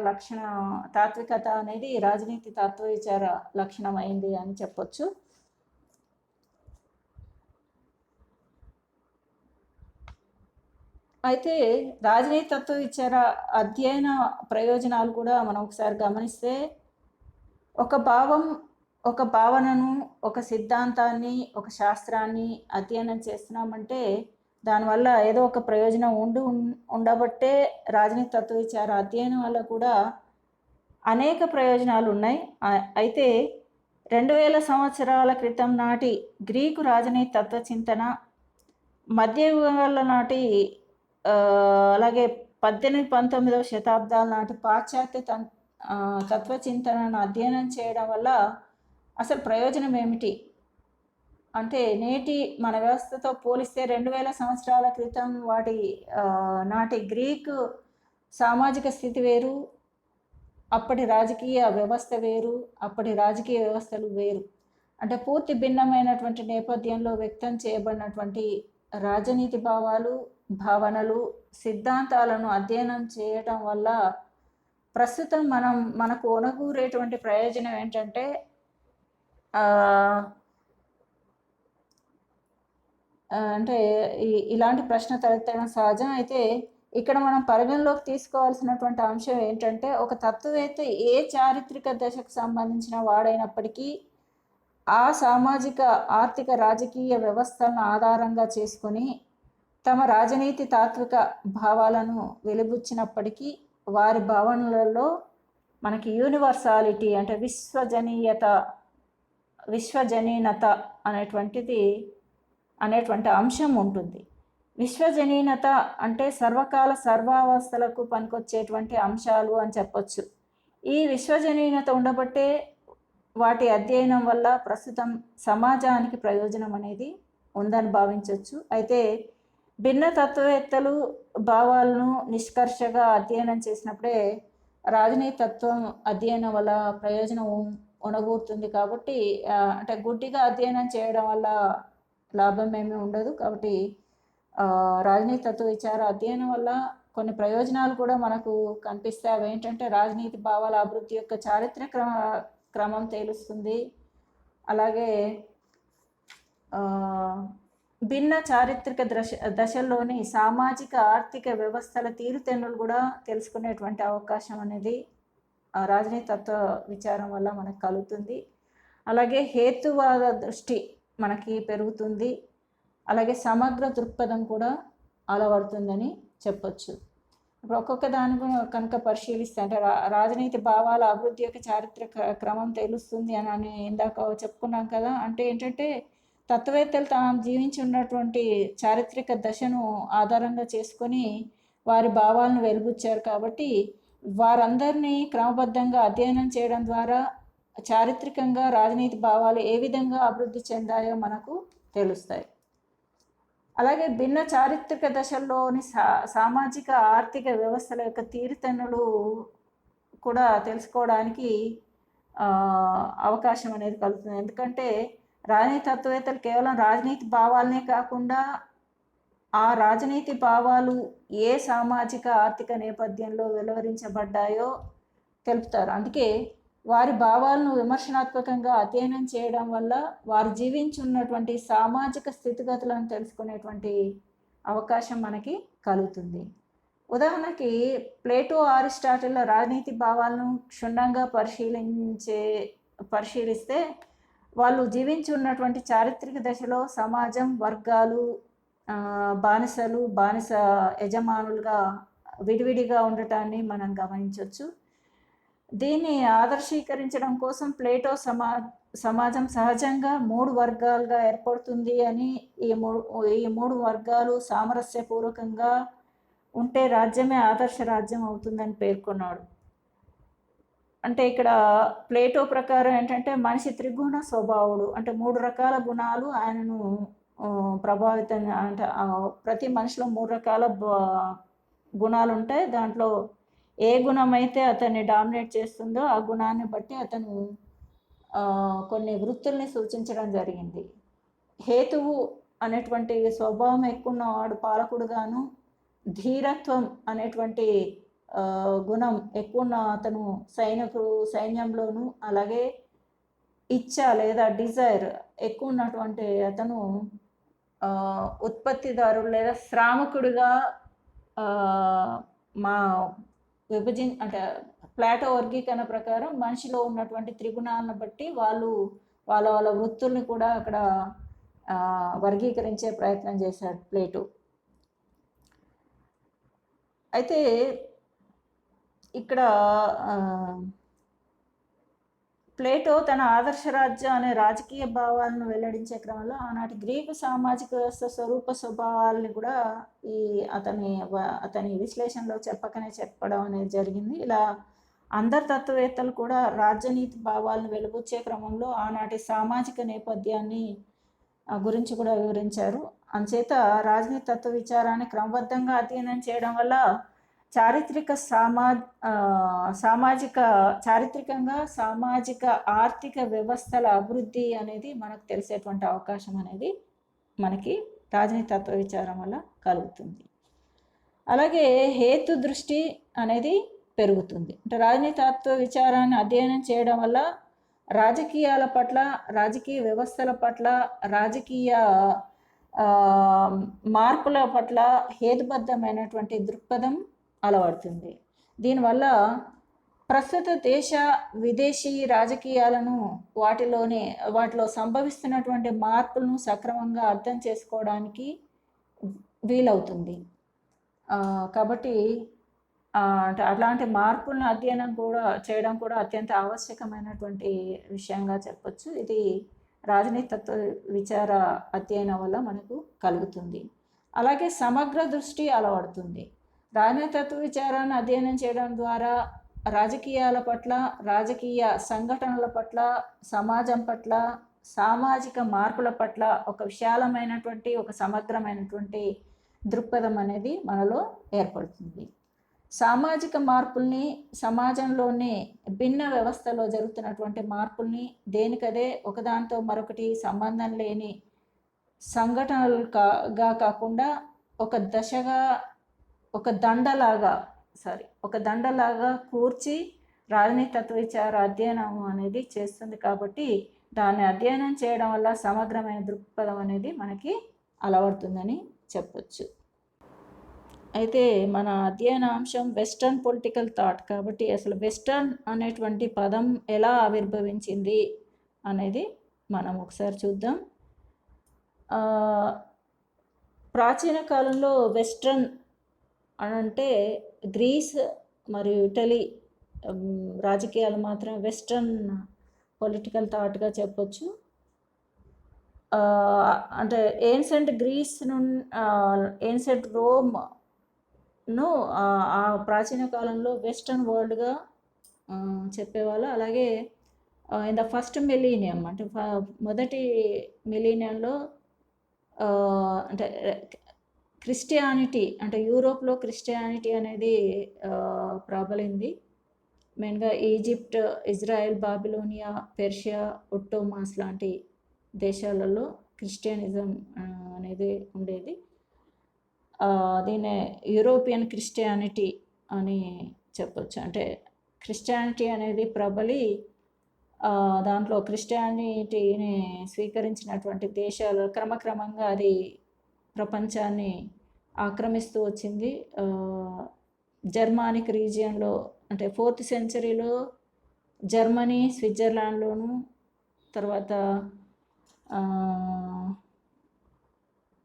తాత్వికత అనేది రాజనీతి తత్వ విచార లక్షణం అయింది అని చెప్పొచ్చు. అయితే రాజనీతి తత్వ విచార అధ్యయన ప్రయోజనాలు కూడా మనం ఒకసారి గమనిస్తే, ఒక భావనను, ఒక సిద్ధాంతాన్ని, ఒక శాస్త్రాన్ని అధ్యయనం చేస్తున్నామంటే దానివల్ల ఏదో ఒక ప్రయోజనం ఉండబట్టే రాజనీతి తత్వ విచార అధ్యయనం వల్ల కూడా అనేక ప్రయోజనాలు ఉన్నాయి. అయితే 2000 సంవత్సరాల క్రితం నాటి గ్రీకు రాజనీతి తత్వ చింతన, మధ్యయుగాల నాటి అలాగే 18-19వ శతాబ్దాల నాటి పాశ్చాత్య తత్వచింతనను అధ్యయనం చేయడం వల్ల అసలు ప్రయోజనం ఏమిటి అంటే, నేటి మన వ్యవస్థతో పోలిస్తే 2000 సంవత్సరాల క్రితం నాటి గ్రీకు సామాజిక స్థితి వేరు, అప్పటి రాజకీయ వ్యవస్థ వేరు, అప్పటి రాజకీయ వ్యవస్థలు వేరు. అంటే పూర్తి భిన్నమైనటువంటి నేపథ్యంలో వ్యక్తం చేయబడినటువంటి రాజనీతి భావాలు, భావనలు, సిద్ధాంతాలను అధ్యయనం చేయటం వల్ల ప్రస్తుతం మనకు ఒనగూరేటువంటి ప్రయోజనం ఏంటంటే, అంటే ఇలాంటి ప్రశ్న తలెత్తడం సహజం. అయితే ఇక్కడ మనం పరిగణలోకి తీసుకోవాల్సినటువంటి అంశం ఏంటంటే, ఒక తత్వవేత్త ఏ చారిత్రక దశకు సంబంధించిన వాడైనప్పటికీ ఆ సామాజిక, ఆర్థిక, రాజకీయ వ్యవస్థలను ఆధారంగా చేసుకొని తమ రాజనీతి తాత్విక భావాలను వెలిబుచ్చినప్పటికీ వారి భావనలలో మనకి యూనివర్సాలిటీ అంటే విశ్వజనీనత అనేటువంటి అంశం ఉంటుంది. విశ్వజనీనత అంటే సర్వకాల సర్వావస్థలకు పనికొచ్చేటువంటి అంశాలు అని చెప్పొచ్చు. ఈ విశ్వజనీనత ఉండబట్టే వాటి అధ్యయనం వల్ల ప్రస్తుతం సమాజానికి ప్రయోజనం అనేది ఉందని భావించవచ్చు. అయితే భిన్న తత్వవేత్తలు భావాలను నిష్కర్షగా అధ్యయనం చేసినప్పుడే రాజనీతి తత్వం అధ్యయనం వల్ల ప్రయోజనం ఉనగూరుతుంది. కాబట్టి అంటే గుడ్డిగా అధ్యయనం చేయడం వల్ల లాభం ఏమీ ఉండదు. కాబట్టి రాజనీతి తత్వ విచార అధ్యయనం వల్ల కొన్ని ప్రయోజనాలు కూడా మనకు కనిపిస్తాయి. అవి ఏంటంటే, రాజనీతి భావాల అభివృద్ధి యొక్క చారిత్రక క్రమం తేలుస్తుంది. అలాగే భిన్న చారిత్రక దశల్లోని సామాజిక, ఆర్థిక వ్యవస్థల తీరుతెన్నులు కూడా తెలుసుకునేటువంటి అవకాశం అనేది రాజనీతి తత్వ విచారం వల్ల మనకు కలుగుతుంది. అలాగే హేతువాద దృష్టి మనకి పెరుగుతుంది. అలాగే సమగ్ర దృక్పథం కూడా అలవడుతుందని చెప్పొచ్చు. ఇప్పుడు ఒక్కొక్క దాని కనుక పరిశీలిస్తే, అంటే రాజనీతి భావాల అభివృద్ధి యొక్క చారిత్రక క్రమం తెలుస్తుంది అని ఇందాక చెప్పుకున్నాం కదా. అంటే ఏంటంటే, తత్వవేత్తలు తాము జీవించి ఉన్నటువంటి చారిత్రక దశను ఆధారంగా చేసుకొని వారి భావాలను వెలుబుచ్చారు. కాబట్టి వారందరినీ క్రమబద్ధంగా అధ్యయనం చేయడం ద్వారా చారిత్రకంగా రాజనీతి భావాలు ఏ విధంగా అభివృద్ధి చెందాయో మనకు తెలుస్తాయి. అలాగే భిన్న చారిత్రక దశల్లోని సామాజిక, ఆర్థిక వ్యవస్థల యొక్క తీరుతెన్నులు కూడా తెలుసుకోవడానికి అవకాశం అనేది కలుగుతుంది. ఎందుకంటే రాజనీతి తత్వవేత్తలు కేవలం రాజనీతి భావాలనే కాకుండా ఆ రాజనీతి భావాలు ఏ సామాజిక, ఆర్థిక నేపథ్యంలో వెలువరించబడ్డాయో తెలుపుతారు. అందుకే వారి భావాలను విమర్శనాత్మకంగా అధ్యయనం చేయడం వల్ల వారు జీవించున్నటువంటి సామాజిక స్థితిగతులను తెలుసుకునేటువంటి అవకాశం మనకి కలుగుతుంది. ఉదాహరణకి ప్లేటో, అరిస్టాటిల్ రాజనీతి భావాలను క్షుణ్ణంగా పరిశీలిస్తే వాళ్ళు జీవించి ఉన్నటువంటి చారిత్రక దశలో సమాజం, వర్గాలు, బానిస యజమానులుగా విడివిడిగా ఉండటాన్ని మనం గమనించవచ్చు. దీన్ని ఆదర్శీకరించడం కోసం ప్లేటో సమాజం సహజంగా 3 వర్గాలుగా ఏర్పడుతుంది అని, ఈ మూడు వర్గాలు సామరస్యపూర్వకంగా ఉంటే రాజ్యమే ఆదర్శ రాజ్యం అవుతుందని పేర్కొన్నాడు. అంటే ఇక్కడ ప్లేటో ప్రకారం ఏంటంటే, మనిషి త్రిగుణ స్వభావుడు. అంటే 3 రకాల గుణాలు ఆయనను ప్రభావితం, అంటే ప్రతి మనిషిలో 3 రకాల గుణాలు ఉంటాయి. దాంట్లో ఏ గుణం అయితే అతన్ని డామినేట్ చేస్తుందో ఆ గుణాన్ని బట్టి అతను కొన్ని వృత్తుల్ని సూచించడం జరిగింది. హేతువు అనేటువంటి స్వభావం ఎక్కువ ఉన్నవాడు పాలకుడుగాను, ధీరత్వం అనేటువంటి గుణం ఎక్కువ ఉన్న అతను సైన్యంలోను, అలాగే ఇచ్చ లేదా డిజైర్ ఎక్కువ ఉన్నటువంటి అతను ఉత్పత్తిదారుడు లేదా శ్రామికుడిగా అంటే ప్లాటో వర్గీకరణ ప్రకారం మనిషిలో ఉన్నటువంటి త్రిగుణాలను బట్టి వాళ్ళ వృత్తుల్ని కూడా అక్కడ వర్గీకరించే ప్రయత్నం చేశాడు ప్లేటో. అయితే ఇక్కడ ప్లేటో తన ఆదర్శ రాజ్యం అనే రాజకీయ భావాలను వెల్లడించే క్రమంలో ఆనాటి గ్రీకు సామాజిక వ్యవస్థ స్వరూప స్వభావాలని కూడా ఈ అతని విశ్లేషణలో చెప్పడం అనేది జరిగింది. ఇలా అందరు తత్వవేత్తలు కూడా రాజ్యనీతి భావాలను వెలుబుచ్చే క్రమంలో ఆనాటి సామాజిక నేపథ్యాన్ని గురించి కూడా వివరించారు. అంచేత రాజనీతి తత్వ విచారాన్ని క్రమబద్ధంగా అధ్యయనం చేయడం వల్ల చారిత్రికంగా సామాజిక ఆర్థిక వ్యవస్థల అభివృద్ధి అనేది మనకు తెలిసేటువంటి అవకాశం అనేది మనకి రాజనీతి తత్వ విచారం వల్ల కలుగుతుంది. అలాగే హేతు దృష్టి అనేది పెరుగుతుంది. అంటే రాజనీతి తత్వ విచారాన్ని అధ్యయనం చేయడం వల్ల రాజకీయాల పట్ల, రాజకీయ వ్యవస్థల పట్ల, రాజకీయ మార్పుల పట్ల హేతుబద్ధమైనటువంటి దృక్పథం అలవడుతుంది. దీనివల్ల ప్రస్తుత దేశ విదేశీ రాజకీయాలను వాటిలో సంభవిస్తున్నటువంటి మార్పులను సక్రమంగా అర్థం చేసుకోవడానికి వీలవుతుంది. కాబట్టి అట్లాంటి మార్పులను అధ్యయనం చేయడం కూడా అత్యంత ఆవశ్యకమైనటువంటి విషయంగా చెప్పొచ్చు. ఇది రాజనీతి తత్వ విచార అధ్యయనం వల్ల మనకు కలుగుతుంది. అలాగే సమగ్ర దృష్టి అలవడుతుంది. రాజనీతి తత్వ విచారాన్ని అధ్యయనం చేయడం ద్వారా రాజకీయాల పట్ల, రాజకీయ సంఘటనల పట్ల, సమాజం పట్ల, సామాజిక మార్పుల పట్ల ఒక విశాలమైనటువంటి, ఒక సమగ్రమైనటువంటి దృక్పథం అనేది మనలో ఏర్పడుతుంది. సామాజిక మార్పుల్ని, సమాజంలోని భిన్న వ్యవస్థలో జరుగుతున్నటువంటి మార్పుల్ని దేనికదే ఒకదానితో మరొకటి సంబంధం లేని సంఘటనలుగా కాకుండా ఒక దండలాగా కూర్చి రాజనీతి తత్వ విచార అధ్యయనం అనేది చేస్తుంది. కాబట్టి దాన్ని అధ్యయనం చేయడం వల్ల సమగ్రమైన దృక్పథం అనేది మనకి అలవడుతుందని చెప్పొచ్చు. అయితే మన అధ్యయన అంశం వెస్టర్న్ పొలిటికల్ థాట్. కాబట్టి అసలు వెస్టర్న్ అనేటువంటి పదం ఎలా ఆవిర్భవించింది అనేది మనం ఒకసారి చూద్దాం. ప్రాచీన కాలంలో వెస్టర్న్ అంటే గ్రీస్ మరియు ఇటలీ రాజకీయాలు మాత్రం వెస్టర్న్ పొలిటికల్ థాట్గా చెప్పొచ్చు. అంటే ఏన్సెంట్ గ్రీస్ ఏన్సెంట్ రోమ్ను ఆ ప్రాచీన కాలంలో వెస్టర్న్ వరల్డ్గా చెప్పేవాళ్ళు. అలాగే ఇన్ ద ఫస్ట్ మిలీనియం అంటే మొదటి మిలీనియంలో అంటే క్రిస్టియానిటీ అంటే యూరోప్లో క్రిస్టియానిటీ అనేది ప్రబలింది. మెయిన్గా ఈజిప్ట్, ఇజ్రాయెల్, బాబిలోనియా, పెర్షియా, ఒట్టోమాన్స్ లాంటి దేశాలలో క్రిస్టియనిజం అనేది ఉండేది. దీన్నే యూరోపియన్ క్రిస్టియానిటీ అని చెప్పొచ్చు. అంటే క్రిస్టియానిటీ అనేది ప్రబలి దాంట్లో క్రిస్టియానిటీని స్వీకరించినటువంటి దేశాలు క్రమక్రమంగా అది ప్రపంచాన్ని ఆక్రమిస్తూ వచ్చింది. జర్మానిక్ రీజియన్లో అంటే 4th సెంచరీలో జర్మనీ, స్విట్జర్లాండ్లోను, తర్వాత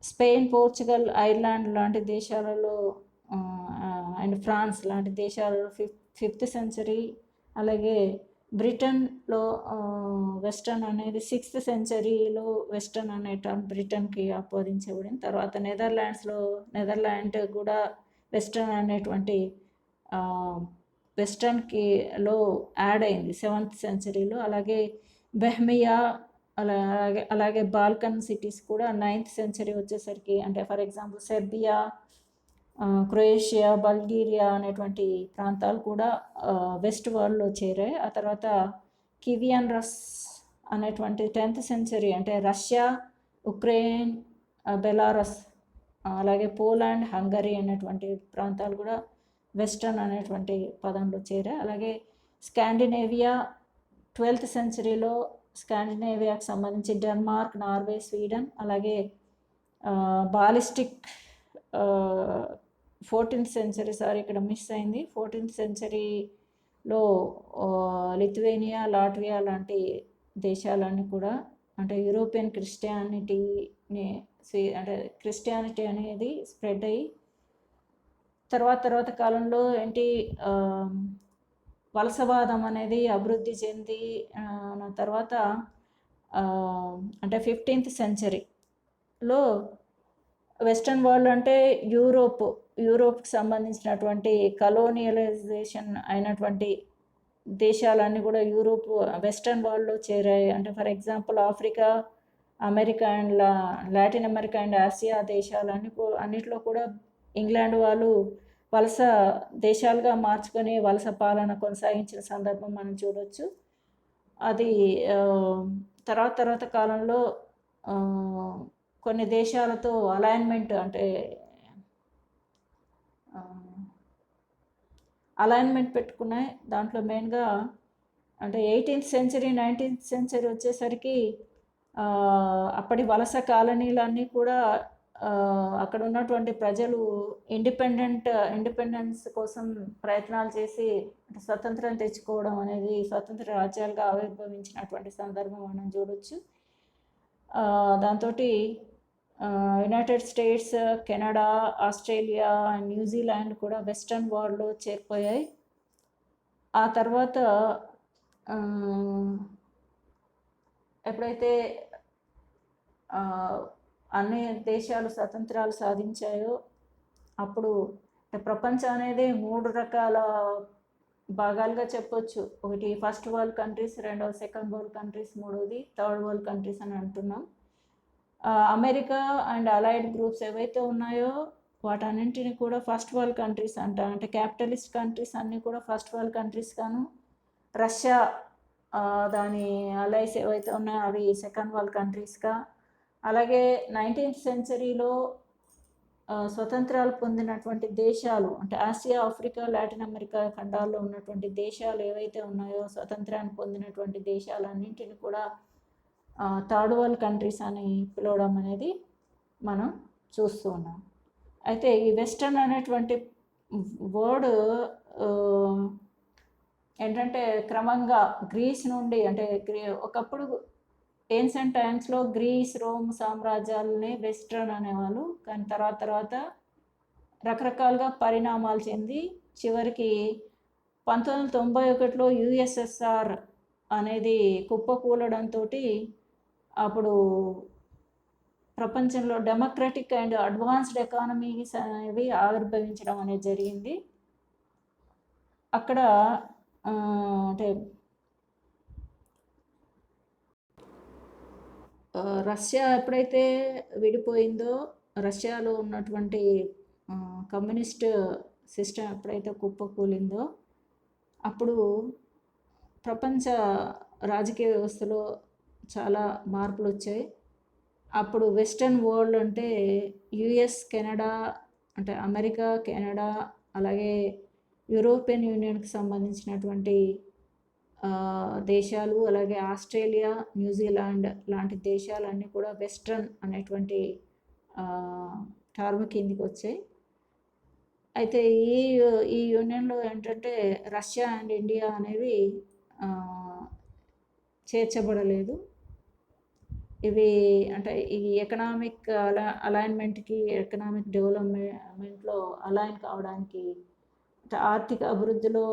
స్పెయిన్, పోర్చుగల్, ఐర్లాండ్ లాంటి దేశాలలో అండ్ ఫ్రాన్స్ లాంటి దేశాలలో 5th సెంచరీ, అలాగే బ్రిటన్లో వెస్టర్న్ అనేది 6th సెంచరీలో వెస్టర్న్ అనే టర్మ్ బ్రిటన్కి ఆపాదించబడింది. తర్వాత నెదర్లాండ్ కూడా వెస్టర్న్ అనేటువంటి వెస్టర్న్లో యాడ్ అయింది 7th సెంచరీలో. అలాగే బెహ్మియా అలాగే బాల్కన్ సిటీస్ కూడా 9th సెంచరీ వచ్చేసరికి అంటే for example Serbia, Croatia, Bulgaria అనేటువంటి ప్రాంతాలు కూడా వెస్ట్ వరల్డ్లో చేరాయి. ఆ తర్వాత కివియన్ రస్ అనేటువంటి 10th సెంచరీ అంటే రష్యా, ఉక్రెయిన్, బెలారస్, అలాగే పోలాండ్, హంగరీ అనేటువంటి ప్రాంతాలు కూడా వెస్టర్న్ అనేటువంటి పదంలో చేరాయి. అలాగే స్కాండినేవియా 12th సెంచరీలో స్కాండినేవియాకి సంబంధించి డెన్మార్క్, నార్వే, స్వీడన్, అలాగే బాలిస్టిక్ 14th సెంచరీ ఇక్కడ మిస్ అయింది. 14th సెంచరీలో లిథువేనియా, లాట్వియా లాంటి దేశాలన్నీ కూడా అంటే యూరోపియన్ క్రిస్టియానిటీని అంటే క్రిస్టియానిటీ అనేది స్ప్రెడ్ అయ్యి తర్వాత కాలంలో వలసవాదం అనేది అభివృద్ధి చెంది తర్వాత అంటే 15th సెంచరీలో వెస్ట్రన్ వరల్డ్ అంటే యూరోప్కి సంబంధించినటువంటి కలోనియలైజేషన్ అయినటువంటి దేశాలన్నీ కూడా వెస్ట్రన్ వరల్డ్లో చేరాయి. అంటే for example Africa, America and Latin America and Asia అన్నిట్లో కూడా ఇంగ్లాండ్ వాళ్ళు వలస దేశాలుగా మార్చుకొని వలస పాలన కొనసాగించిన సందర్భం మనం చూడవచ్చు. అది తర్వాత కాలంలో కొన్ని దేశాలతో అలైన్మెంట్ అంటే అలైన్మెంట్ పెట్టుకున్నాయి. దాంట్లో మెయిన్గా అంటే 18th సెంచరీ 19th సెంచరీ వచ్చేసరికి అప్పటి వలస కాలనీలన్నీ కూడా అక్కడ ఉన్నటువంటి ప్రజలు ఇండిపెండెన్స్ కోసం ప్రయత్నాలు చేసి స్వతంత్రం తెచ్చుకోవడం అనేది స్వతంత్ర రాజ్యాలుగా ఆవిర్భవించినటువంటి సందర్భం మనం చూడొచ్చు. దాంతో United states, Canada, Australia and New Zealand కూడా వెస్ట్రన్ వరల్డ్లో చేరిపోయాయి. ఆ తర్వాత ఎప్పుడైతే అన్ని దేశాలు స్వతంత్రాలు సాధించాయో అప్పుడు ప్రపంచం అనేది 3 రకాల భాగాలుగా చెప్పొచ్చు. ఒకటి ఫస్ట్ వరల్డ్ కంట్రీస్, రెండవ సెకండ్ వరల్డ్ కంట్రీస్, మూడవది థర్డ్ వరల్డ్ కంట్రీస్ అని అంటున్నాం. అమెరికా అండ్ అలైడ్ గ్రూప్స్ ఏవైతే ఉన్నాయో వాటన్నింటిని కూడా ఫస్ట్ వరల్డ్ కంట్రీస్ అంటే క్యాపిటలిస్ట్ కంట్రీస్ అన్నీ కూడా ఫస్ట్ వరల్డ్ కంట్రీస్ గాను, రష్యా దాని అలైస్ ఏవైతే ఉన్నాయో అవి సెకండ్ వరల్డ్ కంట్రీస్గా, అలాగే 19th సెంచరీలో స్వతంత్రాలు పొందినటువంటి దేశాలు అంటే ఆసియా, ఆఫ్రికా, లాటిన్ అమెరికా ఖండాల్లో ఉన్నటువంటి దేశాలు ఏవైతే ఉన్నాయో స్వతంత్రాన్ని పొందినటువంటి దేశాలన్నింటిని కూడా థర్డ్ వరల్డ్ కంట్రీస్ అని పిలవడం అనేది మనం చూస్తూ ఉన్నాం. అయితే ఈ వెస్టర్న్ అనేటువంటి వర్డ్ ఏంటంటే క్రమంగా గ్రీస్ నుండి అంటే ఒకప్పుడు ఏన్షియంట్ టైమ్స్లో గ్రీస్, రోమ్ సామ్రాజ్యాలని వెస్ట్రన్ అనేవాళ్ళు. కానీ తర్వాత రకరకాలుగా పరిణామాలు చెంది చివరికి 1991లో యుఎస్ఎస్ఆర్ అనేది కుప్పకూలడంతో అప్పుడు ప్రపంచంలో డెమోక్రటిక్ అండ్ అడ్వాన్స్డ్ ఎకానమీస్ అనేవి ఆవిర్భవించడం అనేది జరిగింది. అక్కడ అంటే రష్యా ఎప్పుడైతే విడిపోయిందో రష్యాలో ఉన్నటువంటి కమ్యూనిస్ట్ సిస్టమ్ ఎప్పుడైతే కుప్పకూలిందో అప్పుడు ప్రపంచ రాజకీయ వ్యవస్థలో చాలా మార్పులు వచ్చాయి. అప్పుడు వెస్టర్న్ వరల్డ్ అంటే యుఎస్, కెనడా అంటే అమెరికా, కెనడా, అలాగే యూరోపియన్ యూనియన్కి సంబంధించినటువంటి దేశాలు, అలాగే ఆస్ట్రేలియా, న్యూజిలాండ్ లాంటి దేశాలన్నీ కూడా వెస్ట్రన్ అనేటువంటి టర్మ్ కిందికి వచ్చాయి. అయితే ఈ యూనియన్లో ఏంటంటే రష్యా అండ్ ఇండియా అనేవి చేర్చబడలేదు. ఇవి అంటే ఈ ఎకనామిక్ అలైన్మెంట్కి, ఎకనామిక్ డెవలప్మెంట్లో అలైన్ కావడానికి, అంటే ఆర్థిక అభివృద్ధిలో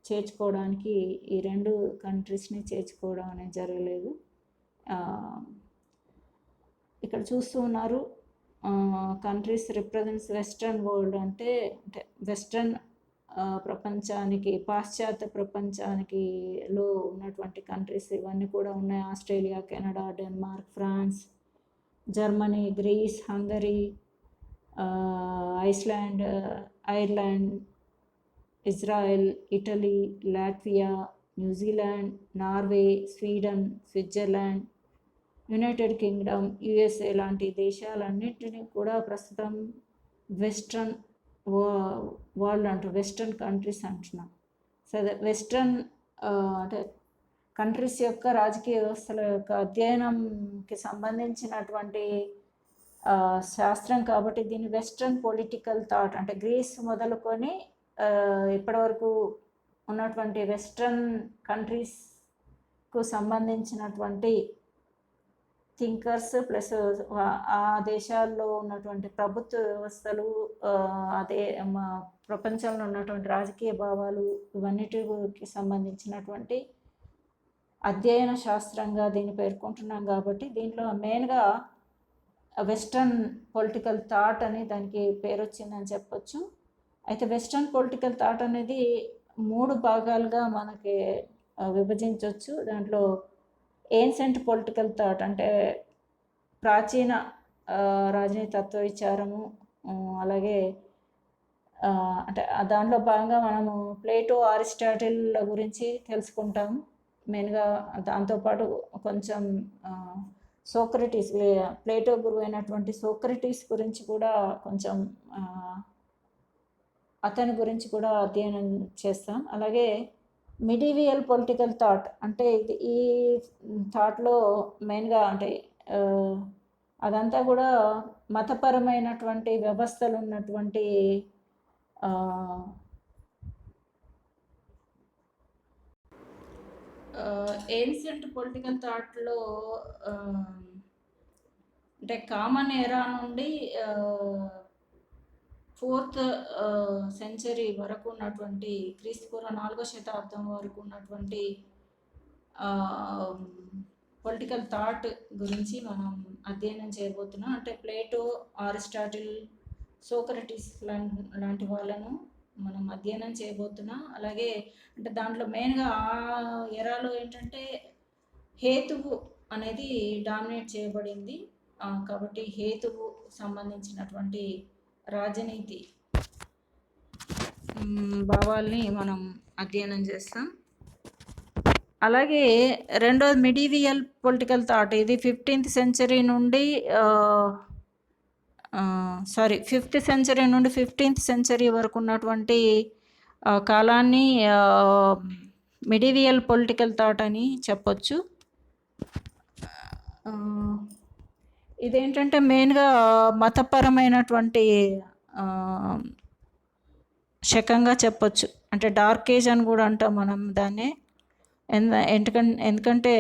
చేర్చుకోవడానికి ఈ 2 కంట్రీస్ని చేర్చుకోవడం అనేది జరగలేదు. ఇక్కడ చూస్తూ ఉన్నారు కంట్రీస్ రిప్రజెంట్స్ వెస్ట్రన్ వరల్డ్ అంటే వెస్ట్రన్ ప్రపంచానికి, పాశ్చాత్య ప్రపంచానికి లో ఉన్నటువంటి కంట్రీస్ ఇవన్నీ కూడా ఉన్నాయి. Australia, Canada, Denmark, France, Germany, Greece, Hungary, Iceland, Ireland, Israel, Italy, Latvia, New Zealand, Norway, Sweden, Switzerland, United Kingdom, USA లాంటి దేశాలన్నింటినీ కూడా ప్రస్తుతం వెస్ట్రన్ వరల్డ్ అంటారు, వెస్ట్రన్ కంట్రీస్ అంటున్నాం. సో వెస్ట్రన్ అంటే కంట్రీస్ యొక్క రాజకీయ వ్యవస్థల యొక్క అధ్యయనంకి సంబంధించినటువంటి శాస్త్రం కాబట్టి దీన్ని వెస్ట్రన్ పొలిటికల్ థాట్ అంటే గ్రీస్ మొదలుకొని ఇప్పటివరకు ఉన్నటువంటి వెస్ట్రన్ కంట్రీస్కు సంబంధించినటువంటి థింకర్స్ ప్లస్ ఆ దేశాల్లో ఉన్నటువంటి ప్రభుత్వ వ్యవస్థలు, అదే ప్రపంచంలో ఉన్నటువంటి రాజకీయ భావాలు, ఇవన్నిటికి సంబంధించినటువంటి అధ్యయన శాస్త్రంగా దీన్ని పేర్కొంటున్నాం. కాబట్టి దీంట్లో మెయిన్గా వెస్ట్రన్ పొలిటికల్ థాట్ అని దానికి పేరు వచ్చిందని చెప్పొచ్చు. అయితే వెస్ట్రన్ పొలిటికల్ థాట్ అనేది 3 భాగాలుగా మనకి విభజించవచ్చు. దాంట్లో ఏన్సెంట్ పొలిటికల్ థాట్ అంటే ప్రాచీన రాజనీతి తత్వ విచారము, అలాగే అంటే దాంట్లో భాగంగా మనము ప్లేటో, అరిస్టాటిల్ గురించి తెలుసుకుంటాము మెయిన్గా. దాంతోపాటు కొంచెం సోక్రటీస్, ప్లేటో గురువు అయినటువంటి సోక్రటీస్ గురించి కూడా కొంచెం అతని గురించి కూడా అధ్యయనం చేస్తాం. అలాగే మిడివియల్ పొలిటికల్ థాట్ అంటే ఈ థాట్లో మెయిన్గా అంటే అదంతా కూడా మతపరమైనటువంటి వ్యవస్థలు ఉన్నటువంటి ఏన్షియంట్ పొలిటికల్ థాట్లో అంటే కామన్ ఎరా నుండి 4th సెంచరీ వరకు ఉన్నటువంటి, క్రీస్తుపూర్వం 4వ శతాబ్దం వరకు ఉన్నటువంటి పొలిటికల్ థాట్ గురించి మనం అధ్యయనం చేయబోతున్నాం. అంటే ప్లేటో, అరిస్టాటిల్, సోక్రటీస్ లాంటి వాళ్ళను మనం అధ్యయనం చేయబోతున్నాం. అలాగే అంటే దాంట్లో మెయిన్గా ఆ ఎరాలో ఏంటంటే హేతువు అనేది డామినేట్ చేయబడింది. కాబట్టి హేతువు సంబంధించినటువంటి రాజనీతి భావాల్ని మనం అధ్యయనం చేస్తాం. అలాగే రెండోది మిడివియల్ పొలిటికల్ థాట్. ఇది 15th సెంచరీ నుండి 5th సెంచరీ నుండి 15th సెంచరీ వరకు ఉన్నటువంటి కాలాన్ని మిడివియల్ పొలిటికల్ థాట్ అని చెప్పొచ్చు. ఇదేంటంటే మెయిన్గా మతపరమైనటువంటి శకంగా చెప్పొచ్చు. అంటే డార్క్ ఏజ్ అని కూడా అంటాం మనం దాన్ని. ఎందుకంటే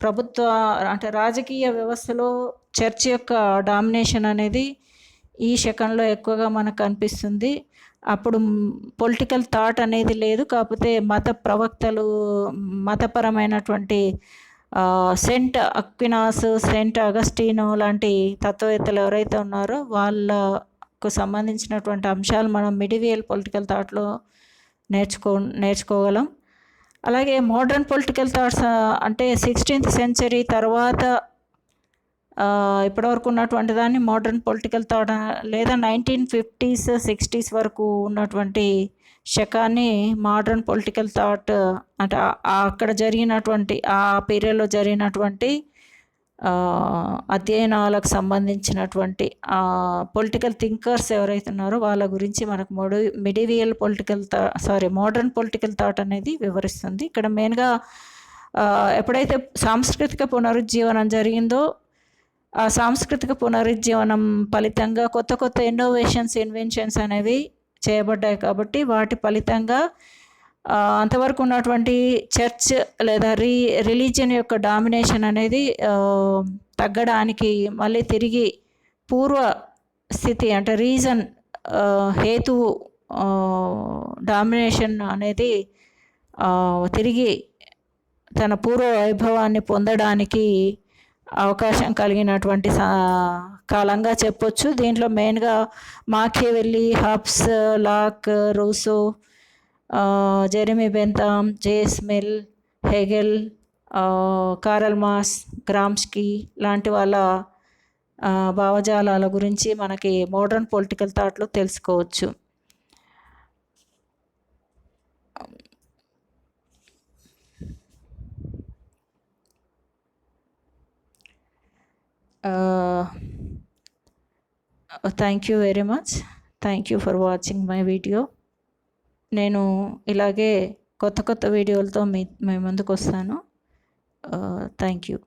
ప్రభుత్వ అంటే రాజకీయ వ్యవస్థలో చర్చ్ యొక్క డామినేషన్ అనేది ఈ శకంలో ఎక్కువగా మనకు కనిపిస్తుంది. అప్పుడు పొలిటికల్ థాట్ అనేది లేదు. కాకపోతే మత ప్రవక్తలు, మతపరమైనటువంటి సెంట్ అక్వినాస్, సెంట్ అగస్టినో లాంటి తత్వవేత్తలు ఎవరైతే ఉన్నారో వాళ్ళకు సంబంధించినటువంటి అంశాలు మనం మిడివియల్ పొలిటికల్ థాట్లో నేర్చుకోగలం. అలాగే మోడర్న్ పొలిటికల్ థాట్స్ అంటే 16th సెంచరీ తర్వాత ఇప్పటివరకు ఉన్నటువంటి దాన్ని మోడర్న్ పొలిటికల్ థాట్, లేదా 1950s 60s వరకు ఉన్నటువంటి శకాన్ని మోడర్న్ పొలిటికల్ థాట్ అంటే అక్కడ జరిగినటువంటి ఆ పీరియడ్లో జరిగినటువంటి అధ్యయనాలకు సంబంధించినటువంటి పొలిటికల్ థింకర్స్ ఎవరైతే ఉన్నారో వాళ్ళ గురించి మనకు మిడివియల్ మోడర్న్ పొలిటికల్ థాట్ అనేది వివరిస్తుంది. ఇక్కడ మెయిన్గా ఎప్పుడైతే సాంస్కృతిక పునరుజ్జీవనం జరిగిందో ఆ సాంస్కృతిక పునరుజ్జీవనం ఫలితంగా కొత్త కొత్త ఇన్వెన్షన్స్ అనేవి చేయబడ్డాయి. కాబట్టి వాటి ఫలితంగా అంతవరకు ఉన్నటువంటి చర్చ్ లేదా రిలీజియన్ యొక్క డామినేషన్ అనేది తగ్గడానికి, మళ్ళీ తిరిగి పూర్వ స్థితి అంటే రీజన్, హేతువు డామినేషన్ అనేది తిరిగి తన పూర్వ వైభవాన్ని పొందడానికి అవకాశం కలిగినటువంటి కాలంగా చెప్పొచ్చు. దీంట్లో మెయిన్గా Machiavelli, Hobbes, Locke, Rousseau, Jeremy Bentham, James Mill, Hegel, Karl Marx, Gramsci లాంటి వాళ్ళ భావజాలాల గురించి మనకి మోడర్న్ పొలిటికల్ థాట్లో తెలుసుకోవచ్చు. Thank you very much. Thank you for watching my video. నేను ఇలాగే కొత్త కొత్త వీడియోలతో మీ ముందుకు వస్తాను. Thank you.